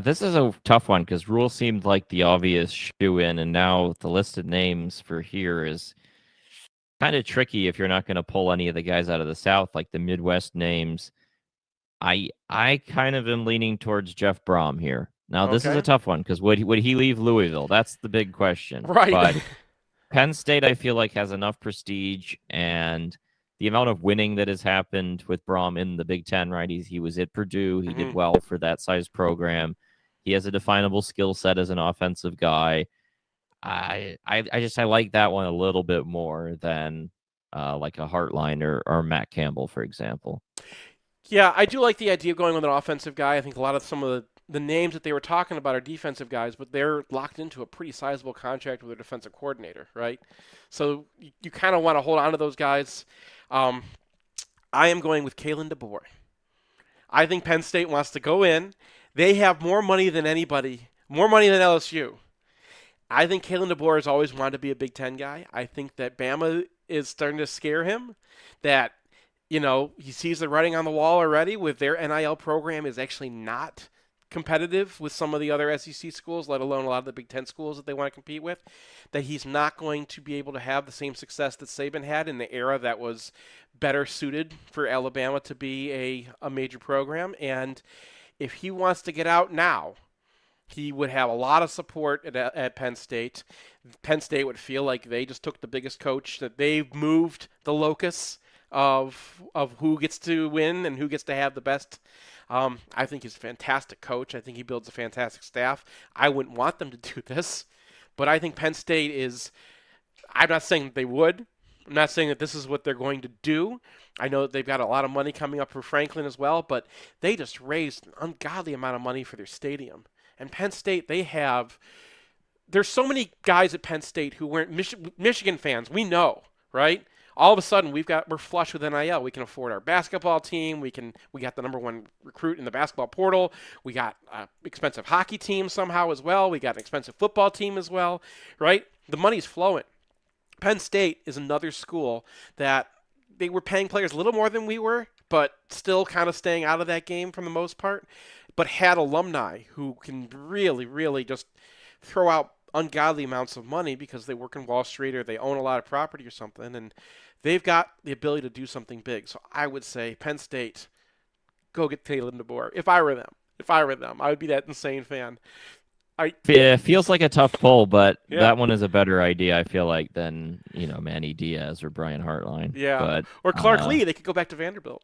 Speaker 2: This is a tough one because Rule seemed like the obvious shoe-in, and now the list of names for here is kind of tricky if you're not going to pull any of the guys out of the South, like the Midwest names. I kind of am leaning towards Jeff Brom here. Now, this is a tough one because would he leave Louisville? That's the big question.
Speaker 1: Right.
Speaker 2: But Penn State, I feel like, has enough prestige, and the amount of winning that has happened with Brom in the Big Ten, right? He was at Purdue. He did well for that size program. He has a definable skill set as an offensive guy. I like that one a little bit more than like a Hartline or Matt Campbell, for example.
Speaker 1: Yeah, I do like the idea of going with an offensive guy. I think some of the names that they were talking about are defensive guys, but they're locked into a pretty sizable contract with their defensive coordinator, right? So you kind of want to hold on to those guys. I am going with Kalen DeBoer. I think Penn State wants to go in. They have more money than anybody, more money than LSU. I think Kalen DeBoer has always wanted to be a Big Ten guy. I think that Bama is starting to scare him, that he sees the writing on the wall already with their NIL program is actually not competitive with some of the other SEC schools, let alone a lot of the Big Ten schools that they want to compete with, that he's not going to be able to have the same success that Saban had in the era that was better suited for Alabama to be a major program. And if he wants to get out now, he would have a lot of support at Penn State. Penn State would feel like they just took the biggest coach, that they've moved the locus of who gets to win and who gets to have the best. I think he's a fantastic coach. I think he builds a fantastic staff. I wouldn't want them to do this, but I think Penn State is – I'm not saying that they would. I'm not saying that this is what they're going to do. I know that they've got a lot of money coming up for Franklin as well, but they just raised an ungodly amount of money for their stadium. And Penn State, there's so many guys at Penn State who weren't Michigan fans. We know, right? All of a sudden, we're flush with NIL. We can afford our basketball team. We got the number one recruit in the basketball portal. We got an expensive hockey team somehow as well. We got an expensive football team as well, right? The money's flowing. Penn State is another school that they were paying players a little more than we were, but still kind of staying out of that game for the most part, but had alumni who can really, really just throw out ungodly amounts of money because they work in Wall Street or they own a lot of property or something, and they've got the ability to do something big. So I would say Penn State, go get Kalen DeBoer. If I were them, I would be that insane fan.
Speaker 2: It feels like a tough pull, but that one is a better idea, I feel like, than Manny Diaz or Brian Hartline.
Speaker 1: Yeah,
Speaker 2: but,
Speaker 1: or Clark Lee. They could go back to Vanderbilt.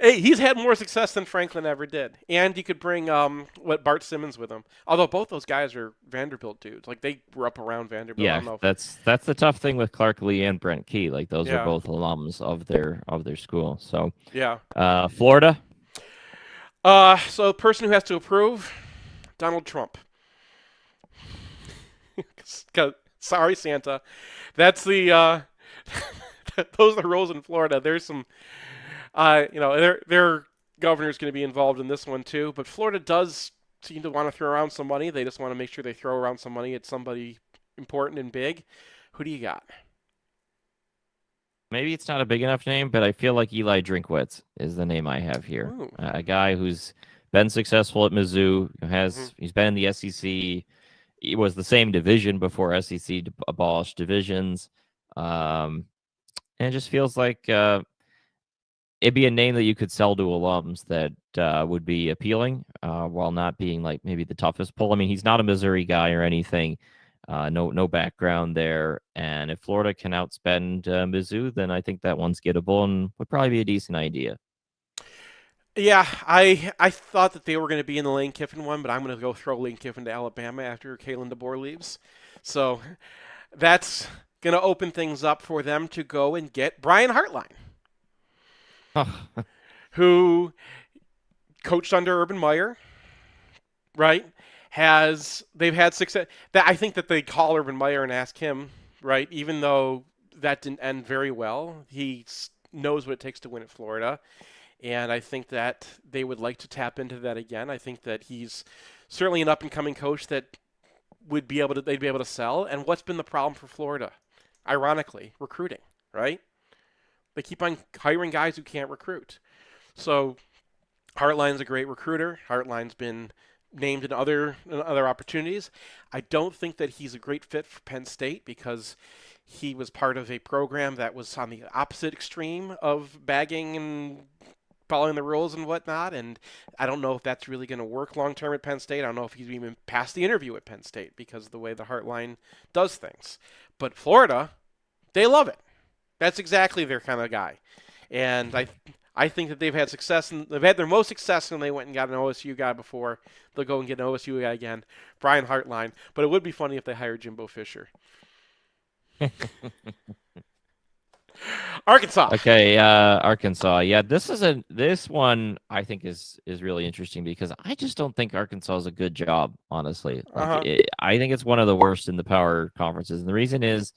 Speaker 1: Hey, he's had more success than Franklin ever did, and you could bring Bart Simmons with him. Although both those guys are Vanderbilt dudes, like they grew up around Vanderbilt.
Speaker 2: Yeah,
Speaker 1: I don't know
Speaker 2: that's the tough thing with Clark Lee and Brent Key. Like those are both alums of their school. So Florida.
Speaker 1: So the person who has to approve, Donald Trump. Sorry, Santa. That's the those are the rules in Florida. There's some. Their governor's going to be involved in this one too. But Florida does seem to want to throw around some money. They just want to make sure they throw around some money at somebody important and big. Who do you got?
Speaker 2: Maybe it's not a big enough name, but I feel like Eli Drinkwitz is the name I have here. A guy who's been successful at Mizzou. He's been in the SEC. He was the same division before SEC abolished divisions. And it just feels like it'd be a name that you could sell to alums that would be appealing while not being like maybe the toughest pull. I mean, he's not a Missouri guy or anything. No background there. And if Florida can outspend Mizzou, then I think that one's gettable and would probably be a decent idea.
Speaker 1: Yeah, I thought that they were going to be in the Lane Kiffin one, but I'm going to go throw Lane Kiffin to Alabama after Kalen DeBoer leaves. So that's going to open things up for them to go and get Brian Hartline. who coached under Urban Meyer, right? They've had success. That I think that they call Urban Meyer and ask him, right? Even though that didn't end very well, he knows what it takes to win at Florida, and I think that they would like to tap into that again. I think that he's certainly an up-and-coming coach that they'd be able to sell. And what's been the problem for Florida? Ironically, recruiting, right? They keep on hiring guys who can't recruit. So Hartline's a great recruiter. Hartline's been named in other opportunities. I don't think that he's a great fit for Penn State because he was part of a program that was on the opposite extreme of bagging and following the rules and whatnot, and I don't know if that's really going to work long-term at Penn State. I don't know if he's even passed the interview at Penn State because of the way the Hartline does things. But Florida, they love it. That's exactly their kind of guy. And I think that they've had success, and they've had their most success when they went and got an OSU guy before. They'll go and get an OSU guy again, Brian Hartline. But it would be funny if they hired Jimbo Fisher. Arkansas.
Speaker 2: Okay, Arkansas. Yeah, this one I think is really interesting because I just don't think Arkansas is a good job, honestly. I think it's one of the worst in the power conferences, and the reason is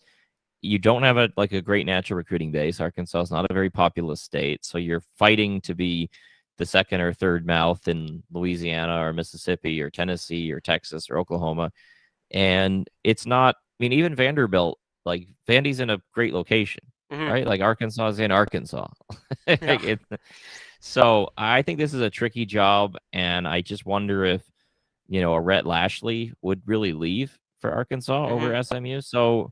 Speaker 2: you don't have a great natural recruiting base. Arkansas is not a very populous state, so you're fighting to be the second or third mouth in Louisiana or Mississippi or Tennessee or Texas or Oklahoma, and it's not. I mean, even Vanderbilt, Vandy's in a great location. Right? Arkansas is in Arkansas.
Speaker 1: Yeah.
Speaker 2: So I think this is a tricky job, and I just wonder if, a Rhett Lashley would really leave for Arkansas over SMU. So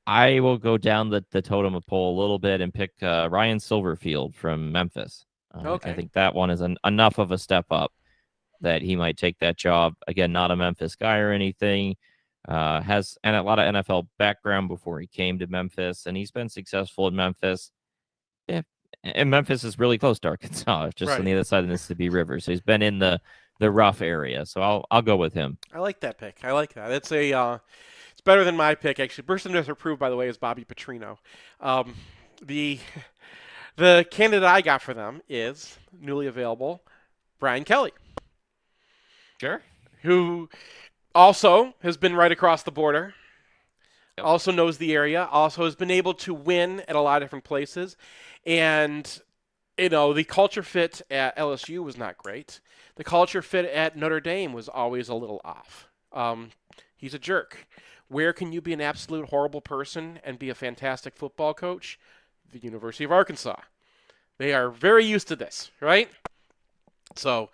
Speaker 2: I will go down the totem pole a little bit and pick Ryan Silverfield from Memphis.
Speaker 1: Okay.
Speaker 2: I think that one is enough of a step up that he might take that job. Again, not a Memphis guy or anything. Has a lot of NFL background before he came to Memphis, and he's been successful in Memphis. Yeah, and Memphis is really close to Arkansas, just on the other side of the Mississippi River. So he's been in the rough area. So I'll go with him.
Speaker 1: I like that pick. I like that. It's it's better than my pick actually. Person to approve, by the way, is Bobby Petrino. The candidate I got for them is newly available Brian Kelly.
Speaker 2: Sure.
Speaker 1: Who also has been right across the border, also knows the area, also has been able to win at a lot of different places. And, the culture fit at LSU was not great. The culture fit at Notre Dame was always a little off. He's a jerk. Where can you be an absolute horrible person and be a fantastic football coach? The University of Arkansas. They are very used to this, right? So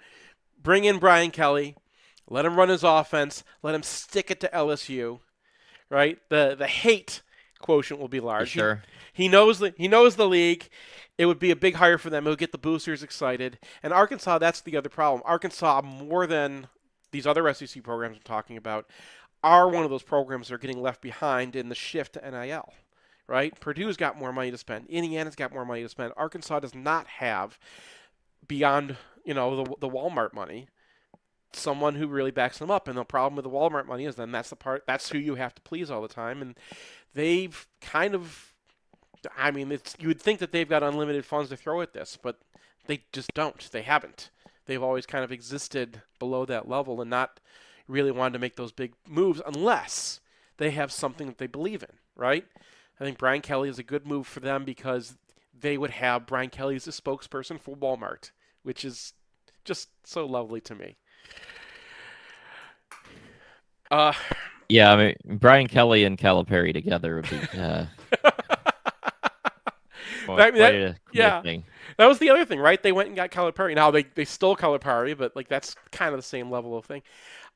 Speaker 1: bring in Brian Kelly. Let him run his offense. Let him stick it to LSU, right? The hate quotient will be large.
Speaker 2: Sure.
Speaker 1: He knows the league. It would be a big hire for them. It would get the boosters excited. And Arkansas, that's the other problem. Arkansas, more than these other SEC programs I'm talking about, are one of those programs that are getting left behind in the shift to NIL, right? Purdue's got more money to spend. Indiana's got more money to spend. Arkansas does not have, beyond the Walmart money, someone who really backs them up. And the problem with the Walmart money is then that's who you have to please all the time. And they've kind of, you would think that they've got unlimited funds to throw at this, but they just don't. They haven't. They've always kind of existed below that level and not really wanted to make those big moves unless they have something that they believe in, right? I think Brian Kelly is a good move for them because they would have Brian Kelly as a spokesperson for Walmart, which is just so lovely to me.
Speaker 2: Yeah, Brian Kelly and Calipari together would be quite a cool thing.
Speaker 1: That was the other thing, right? They went and got Calipari. Now they stole Calipari, but that's kind of the same level of thing.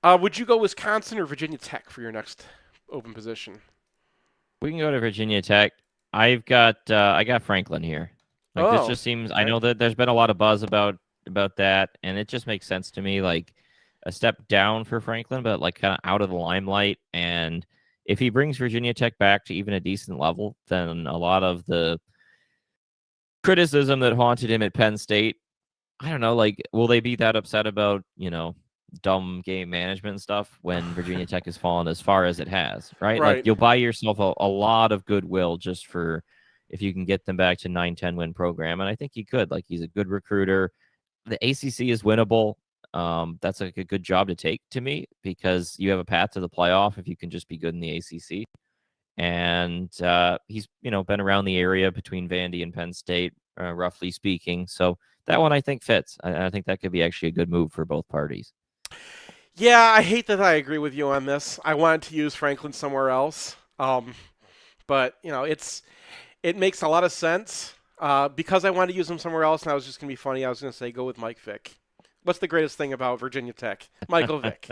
Speaker 1: Would you go Wisconsin or Virginia Tech for your next open position?
Speaker 2: We can go to Virginia Tech. I got Franklin here. This just seems. I know that there's been a lot of buzz about that, and it just makes sense to me. A step down for Franklin, but kind of out of the limelight. And if he brings Virginia Tech back to even a decent level, then a lot of the criticism that haunted him at Penn State, I don't know, will they be that upset about, dumb game management stuff when Virginia Tech has fallen as far as it has, right?
Speaker 1: Right.
Speaker 2: You'll buy yourself a lot of goodwill just for, if you can get them back to 9-10 win program. And I think he could. Like, he's a good recruiter. The ACC is winnable. That's like a good job to take to me, because you have a path to the playoff if you can just be good in the ACC. And he's been around the area between Vandy and Penn State, roughly speaking. So that one I think fits. I think that could be actually a good move for both parties.
Speaker 1: Yeah, I hate that I agree with you on this. I wanted to use Franklin somewhere else, but it makes a lot of sense because I wanted to use him somewhere else, and I was just going to be funny. I was going to say go with Mike Vick. What's the greatest thing about Virginia Tech? Michael Vick.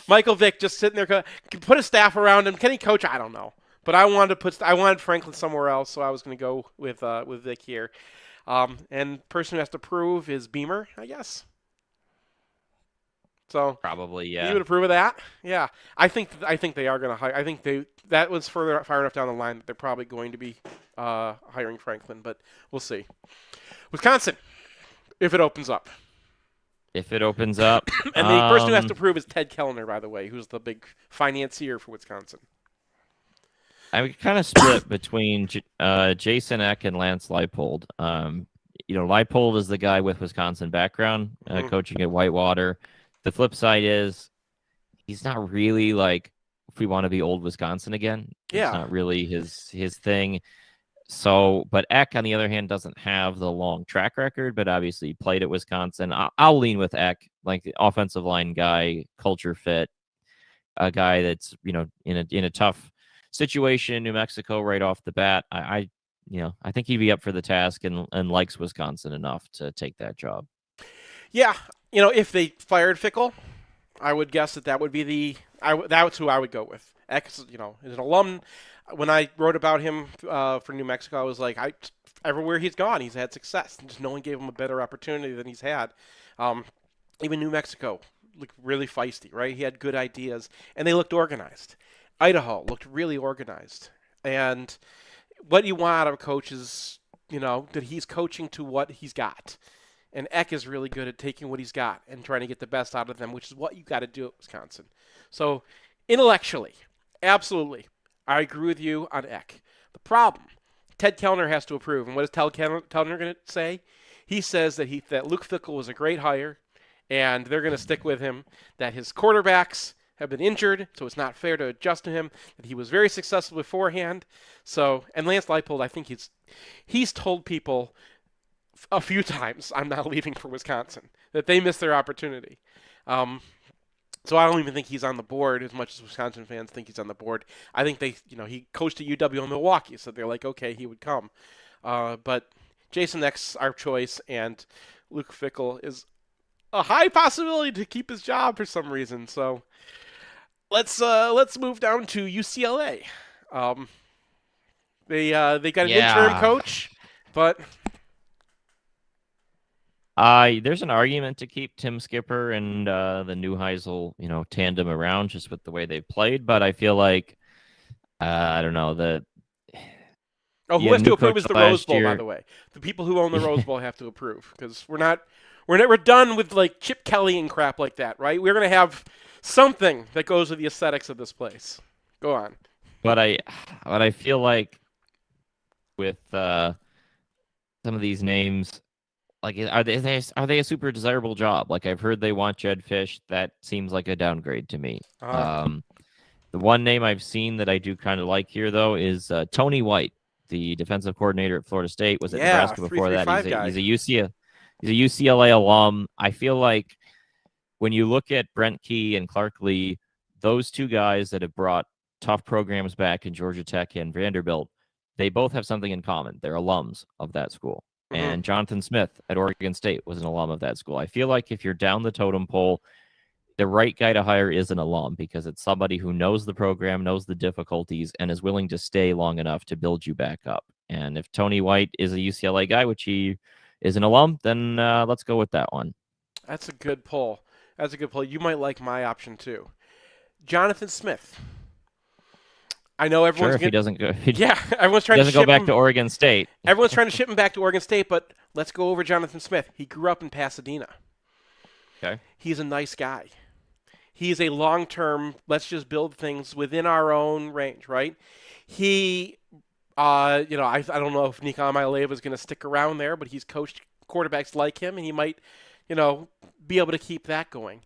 Speaker 1: Michael Vick just sitting there, put a staff around him. Can he coach? I don't know. But I wanted Franklin somewhere else, so I was going to go with Vic here. And the person who has to prove is Beamer, I guess. So
Speaker 2: probably, yeah.
Speaker 1: You would approve of that? Yeah. I think they are going to hire. I think that was far enough down the line that they're probably going to be hiring Franklin, but we'll see. Wisconsin, if it opens up.
Speaker 2: If it opens up.
Speaker 1: And the person who has to prove is Ted Kellner, by the way, who's the big financier for Wisconsin.
Speaker 2: I would kind of split between Jason Eck and Lance Leipold. Leipold is the guy with Wisconsin background, coaching at Whitewater. The flip side is he's not really like, if we want to be old Wisconsin again,
Speaker 1: yeah.
Speaker 2: It's not really his thing. So, but Eck, on the other hand, doesn't have the long track record, but obviously he played at Wisconsin. I'll lean with Eck, like the offensive line guy, culture fit, a guy that's, in a tough situation in New Mexico right off the bat. I think he'd be up for the task and likes Wisconsin enough to take that job.
Speaker 1: Yeah. If they fired Fickle, I would guess that would be that's who I would go with. X, is an alum. When I wrote about him for New Mexico, I was like, everywhere he's gone, he's had success. Just no one gave him a better opportunity than he's had. Even New Mexico looked really feisty, right? He had good ideas, and they looked organized. Idaho looked really organized. And what you want out of a coach is, that he's coaching to what he's got. And Eck is really good at taking what he's got and trying to get the best out of them, which is what you got to do at Wisconsin. So intellectually, absolutely, I agree with you on Eck. The problem, Ted Kellner has to approve. And what is Ted Kellner going to say? He says that Luke Fickell was a great hire, and they're going to stick with him, that his quarterbacks have been injured, so it's not fair to adjust to him, that he was very successful beforehand. So, and Lance Leipold, I think he's told people a few times, I'm not leaving for Wisconsin, that they missed their opportunity. So I don't even think he's on the board as much as Wisconsin fans think he's on the board. I think he coached at UW in Milwaukee, so they're like, okay, he would come. But Jason Eck's our choice, and Luke Fickell is a high possibility to keep his job for some reason. So let's move down to UCLA. They got an interim coach, but
Speaker 2: there's an argument to keep Tim Skipper and the Neuheisel, tandem around just with the way they played. But I feel like I don't know that.
Speaker 1: Who has to approve is the Rose Bowl, by the way. The people who own the Rose Bowl have to approve, because we're done with like Chip Kelly and crap like that, right? We're gonna have something that goes with the aesthetics of this place. Go on.
Speaker 2: But I feel like with some of these names, like, are they a super desirable job? Like, I've heard they want Jed Fish. That seems like a downgrade to me. The one name I've seen that I do kind of like here, though, is Tony White, the defensive coordinator at Florida State. Was at Nebraska before that. He's a UCLA alum. I feel like when you look at Brent Key and Clark Lee, those two guys that have brought tough programs back in Georgia Tech and Vanderbilt, they both have something in common. They're alums of that school. And Jonathan Smith at Oregon State was an alum of that school. I feel like if you're down the totem pole, the right guy to hire is an alum, because it's somebody who knows the program, knows the difficulties, and is willing to stay long enough to build you back up. And if Tony White is a UCLA guy, which he is an alum, then let's go with that one.
Speaker 1: That's a good pull. You might like my option too. Jonathan Smith. I know everyone's
Speaker 2: if he doesn't go.
Speaker 1: Everyone's trying to
Speaker 2: go back to Oregon State.
Speaker 1: Everyone's trying to ship him back to Oregon State, but let's go over Jonathan Smith. He grew up in Pasadena.
Speaker 2: Okay.
Speaker 1: He's a nice guy. He's a long-term, let's just build things within our own range, right? He I don't know if Nico Amailev is going to stick around there, but he's coached quarterbacks like him, and he might, be able to keep that going.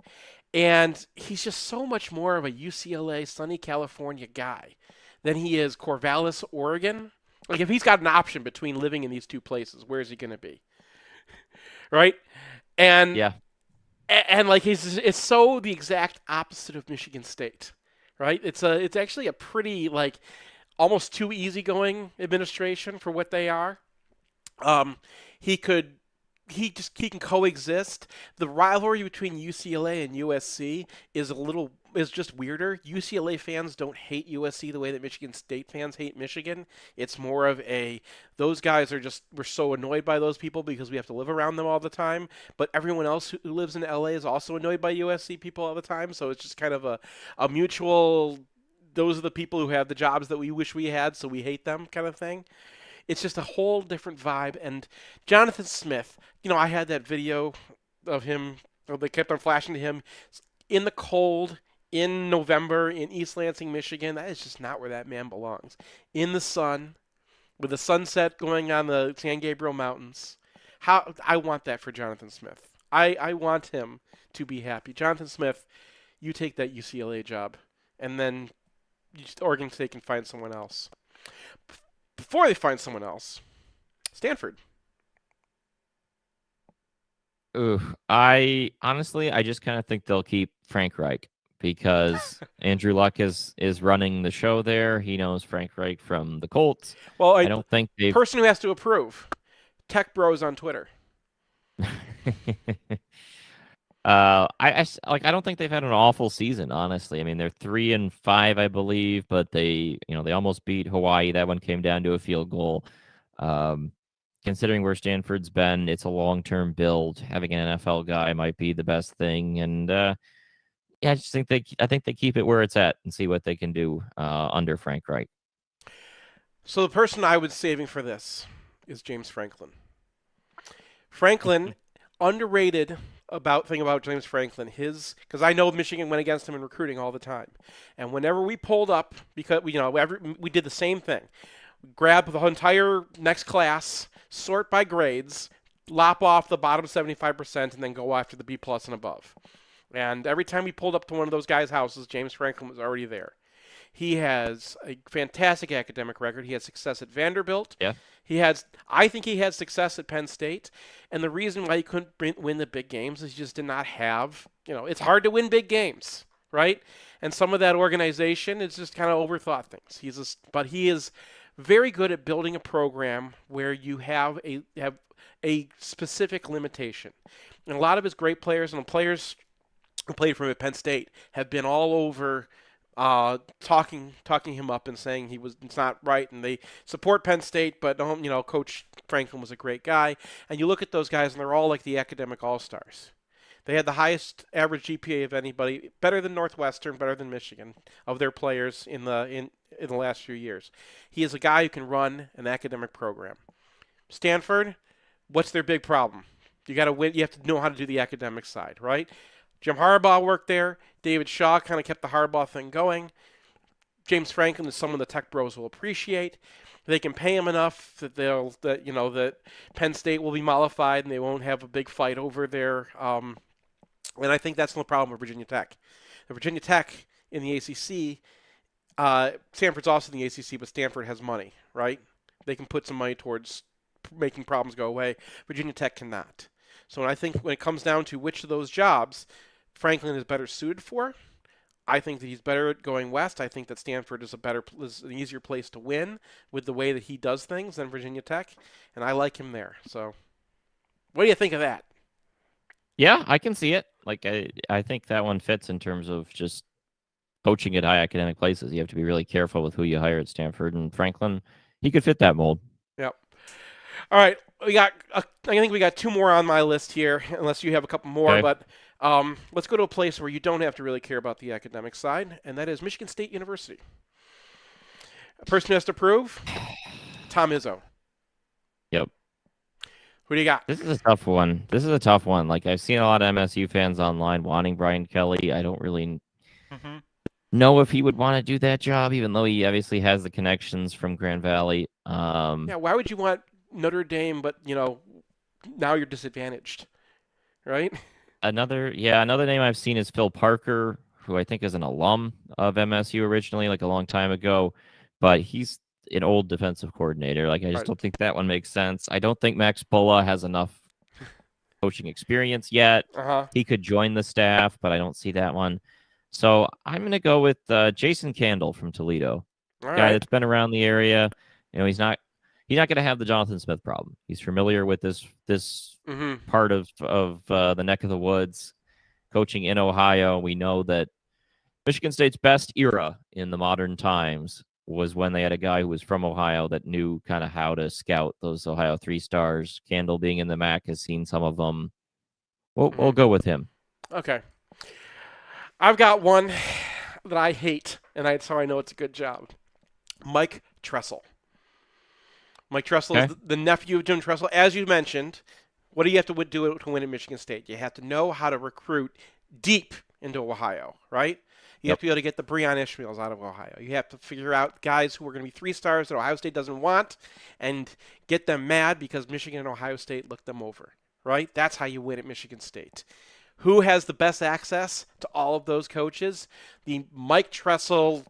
Speaker 1: And he's just so much more of a UCLA, sunny California guy than he is Corvallis, Oregon. Like, if he's got an option between living in these two places, where is he going to be? Right? And
Speaker 2: Yeah.
Speaker 1: and like it's so the exact opposite of Michigan State, right? It's actually a pretty like almost too easygoing administration for what they are. Um, he could he can coexist. The rivalry between UCLA and USC is just weirder. UCLA fans don't hate USC the way that Michigan State fans hate Michigan. It's more of a those guys we're so annoyed by those people because we have to live around them all the time. But everyone else who lives in LA is also annoyed by USC people all the time. So it's just kind of a mutual. Those are the people who have the jobs that we wish we had, so we hate them kind of thing. It's just a whole different vibe. And Jonathan Smith, I had that video of him, they kept on flashing to him in the cold in November in East Lansing, Michigan. That is just not where that man belongs. In the sun, with the sunset going on the San Gabriel Mountains. I want that for Jonathan Smith. I want him to be happy. Jonathan Smith, you take that UCLA job, and then Oregon State can find someone else. Before they find someone else, Stanford.
Speaker 2: Ooh, I just kind of think they'll keep Frank Reich because Andrew Luck is running the show there. He knows Frank Reich from the Colts.
Speaker 1: Well,
Speaker 2: I don't think the
Speaker 1: person who has to approve, Tech Bros on Twitter.
Speaker 2: I don't think they've had an awful season, honestly. I mean, they're 3-5, I believe, but they almost beat Hawaii. That one came down to a field goal. Considering where Stanford's been, it's a long-term build. Having an NFL guy might be the best thing, and I think they keep it where it's at and see what they can do under Frank Reich.
Speaker 1: So the person I was saving for this is James Franklin. Franklin, underrated thing about James Franklin, because I know Michigan went against him in recruiting all the time, and whenever we pulled up, because we did the same thing, grab the entire next class, sort by grades, lop off the bottom 75%, and then go after the B+ and above. And every time we pulled up to one of those guys' houses, James Franklin was already there. He has a fantastic academic record. He had success at Vanderbilt.
Speaker 2: Yeah.
Speaker 1: I think he had success at Penn State. And the reason why he couldn't win the big games is he just did not have, it's hard to win big games, right? And some of that organization is just kind of overthought things. But he is very good at building a program where you have a specific limitation. And a lot of his great players and the players who played for him at Penn State have been all over talking him up and saying it's not right, and they support Penn State, but Coach Franklin was a great guy. And you look at those guys, and they're all like the academic all-stars. They had the highest average GPA of anybody, better than Northwestern, better than Michigan, of their players in the last few years. He is a guy who can run an academic program. Stanford, what's their big problem? You got to win. You have to know how to do the academic side, right? Jim Harbaugh worked there. David Shaw kind of kept the Harbaugh thing going. James Franklin is someone the Tech Bros will appreciate. They can pay him enough that that Penn State will be mollified and they won't have a big fight over there. And I think that's no problem with Virginia Tech. Virginia Tech in the ACC, Stanford's also in the ACC, but Stanford has money, right? They can put some money towards making problems go away. Virginia Tech cannot. So I think when it comes down to which of those jobs Franklin is better suited for, I think that he's better at going west. I think that Stanford is an easier place to win with the way that he does things than Virginia Tech, and I like him there. So what do you think of that?
Speaker 2: Yeah, I can see it. Like I think that one fits in terms of just coaching at high academic places. You have to be really careful with who you hire at Stanford, and Franklin, he could fit that mold.
Speaker 1: Yep. All right, I think we got two more on my list here, unless you have a couple more. Okay. But let's go to a place where you don't have to really care about the academic side, and that is Michigan State University. A person who has to prove, Tom Izzo.
Speaker 2: Yep.
Speaker 1: Who do you got?
Speaker 2: This is a tough one. Like, I've seen a lot of MSU fans online wanting Brian Kelly. I don't really know if he would want to do that job, even though he obviously has the connections from Grand Valley.
Speaker 1: Yeah, why would you want Notre Dame, but now you're disadvantaged, right?
Speaker 2: Another name I've seen is Phil Parker, who I think is an alum of MSU originally, like a long time ago, but he's an old defensive coordinator. Like, I just don't think that one makes sense. I don't think Max Bulla has enough coaching experience yet. He could join the staff, but I don't see that one. So I'm going to go with Jason Candle from Toledo, guy that's been around the area. He's not going to have the Jonathan Smith problem. He's familiar with this part of the neck of the woods, coaching in Ohio. We know that Michigan State's best era in the modern times was when they had a guy who was from Ohio that knew kind of how to scout those Ohio 3-stars. Candle, being in the MAC, has seen some of them. We'll go with him.
Speaker 1: Okay. I've got one that I hate, and that's how I know it's a good job. Mike Tressel. Mike Tressel is the nephew of Jim Tressel. As you mentioned, what do you have to do to win at Michigan State? You have to know how to recruit deep into Ohio, right? You have to be able to get the Breon Ishmaels out of Ohio. You have to figure out guys who are going to be 3-stars that Ohio State doesn't want and get them mad because Michigan and Ohio State looked them over, right? That's how you win at Michigan State. Who has the best access to all of those coaches? The Mike Tressel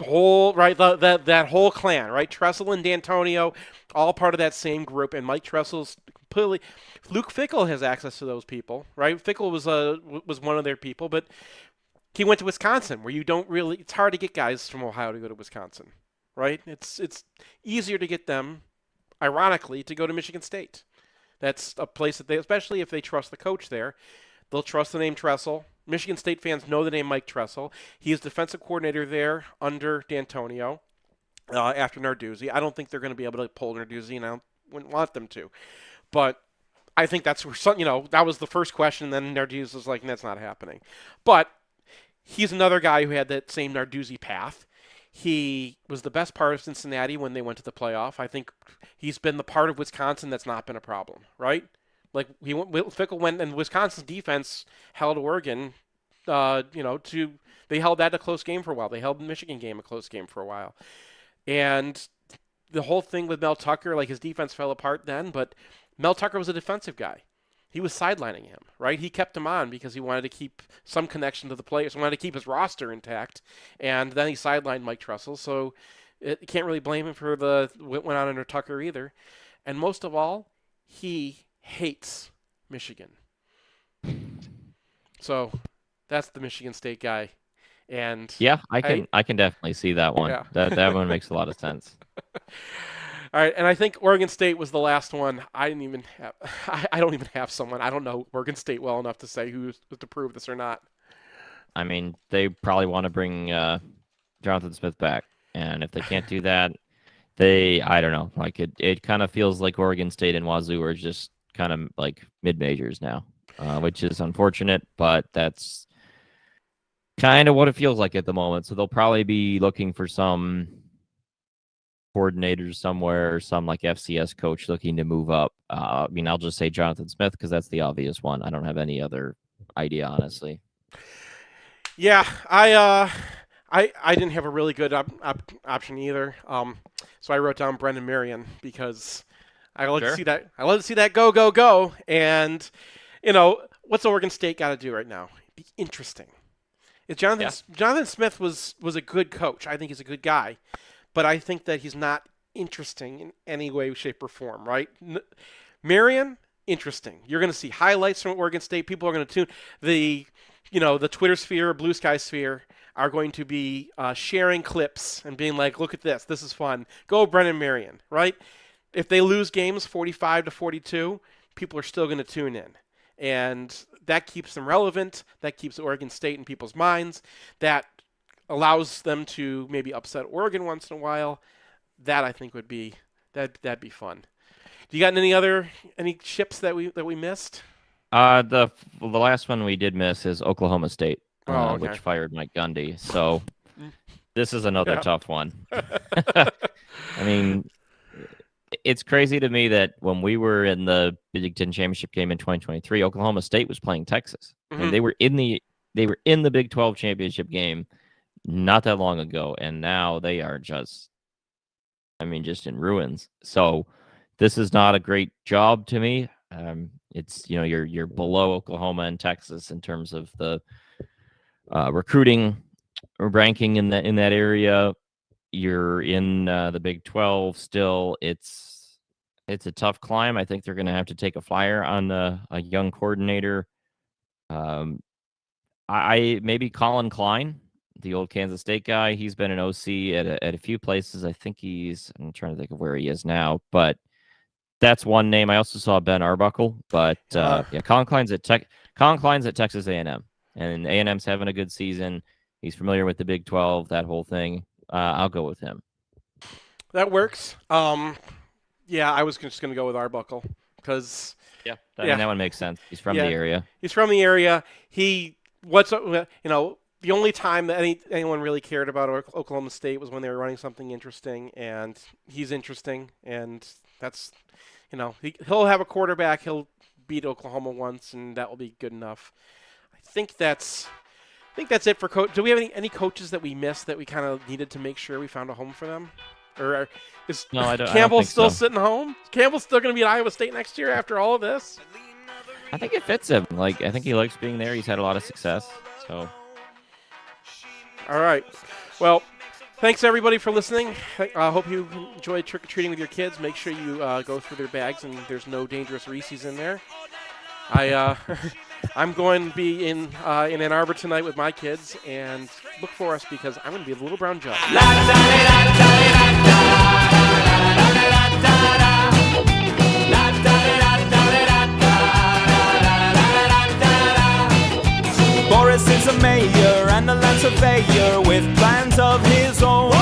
Speaker 1: whole, right, that whole clan, right? Tressel and D'Antonio, all part of that same group, and Mike Tressel's completely. Luke Fickell has access to those people, right? Fickell was one of their people, but he went to Wisconsin, where you don't really. It's hard to get guys from Ohio to go to Wisconsin, right? It's easier to get them, ironically, to go to Michigan State. That's a place that they, especially if they trust the coach there, they'll trust the name Tressel. Michigan State fans know the name Mike Tressel. He is defensive coordinator there under D'Antonio after Narduzzi. I don't think they're going to be able to pull Narduzzi, and I wouldn't want them to. But I think that's where that was the first question, and then Narduzzi was like, that's not happening. But he's another guy who had that same Narduzzi path. He was the best part of Cincinnati when they went to the playoff. I think he's been the part of Wisconsin that's not been a problem, right? Like Fickell went, and Wisconsin's defense held Oregon, they held that a close game for a while. They held the Michigan game a close game for a while. And the whole thing with Mel Tucker, like his defense fell apart then, but Mel Tucker was a defensive guy. He was sidelining him, right? He kept him on because he wanted to keep some connection to the players. He wanted to keep his roster intact, and then he sidelined Mike Tressel. So you can't really blame him for what went on under Tucker either. And most of all, he hates Michigan. So that's the Michigan State guy. And
Speaker 2: I can definitely see that one.
Speaker 1: Yeah.
Speaker 2: That one makes a lot of sense.
Speaker 1: All right, and I think Oregon State was the last one. I don't even have someone. I don't know Oregon State well enough to say who's to prove this or not.
Speaker 2: I mean, they probably want to bring Jonathan Smith back, and if they can't do that, I don't know. Like it kind of feels like Oregon State and Wazoo are just kind of like mid-majors now, which is unfortunate, but that's kind of what it feels like at the moment. So they'll probably be looking for some coordinators somewhere, or some like FCS coach looking to move up. I mean, I'll just say Jonathan Smith because that's the obvious one. I don't have any other idea, honestly.
Speaker 1: Yeah, I didn't have a really good option either. So I wrote down Brendan Marion because I love to see that. I love to see that go. And what's Oregon State got to do right now? Be interesting. Jonathan Smith was a good coach. I think he's a good guy. But I think that he's not interesting in any way, shape, or form, right? Marion, interesting. You're going to see highlights from Oregon State. People are going to tune. The Twitter sphere, Blue Sky sphere are going to be sharing clips and being like, look at this. This is fun. Go Brennan Marion, right? If they lose games 45-42, people are still going to tune in. And that keeps them relevant. That keeps Oregon State in people's minds. That allows them to maybe upset Oregon once in a while. That I think would be that'd be fun. Do you got any ships that we missed?
Speaker 2: The last one we did miss is Oklahoma State,
Speaker 1: okay.
Speaker 2: Which fired Mike Gundy. So this is another tough one. I mean, it's crazy to me that when we were in the Big Ten championship game in 2023, Oklahoma State was playing Texas.
Speaker 1: Mm-hmm.
Speaker 2: And they were in the Big 12 championship game not that long ago, and now they are just I mean, just in ruins. So this is not a great job to me. It's, you're below Oklahoma and Texas in terms of the recruiting ranking in that area. You're in the Big 12 still. It's a tough climb. I think they're going to have to take a flyer on a young coordinator. I maybe Colin Klein, the old Kansas State guy. He's been an OC at a few places. I think I'm trying to think of where he is now, but that's one name. I also saw Ben Arbuckle, but Colin Klein's at Texas A&M, and A&M's having a good season. He's familiar with the Big 12, that whole thing. I'll go with him.
Speaker 1: That works. Yeah, I was just going to go with Arbuckle because
Speaker 2: that one makes sense. He's from the area.
Speaker 1: He's from the area. The only time that anyone really cared about Oklahoma State was when they were running something interesting, and he's interesting, and that's, he'll have a quarterback. He'll beat Oklahoma once, and that will be good enough. I think that's it for coach. Do we have any coaches that we missed that we kind of needed to make sure we found a home for them? Or is Campbell still sitting home? Is Campbell still going to be at Iowa State next year after all of this?
Speaker 2: I think it fits him. I think he likes being there. He's had a lot of success. So,
Speaker 1: all right. Well, thanks everybody for listening. I hope you enjoyed trick-or-treating with your kids. Make sure you go through their bags and there's no dangerous Reese's in there. I'm going to be in Ann Arbor tonight with my kids, and look for us because I'm going to be the Little Brown Jug.
Speaker 18: Boris is a mayor and a land surveyor with plans of his own.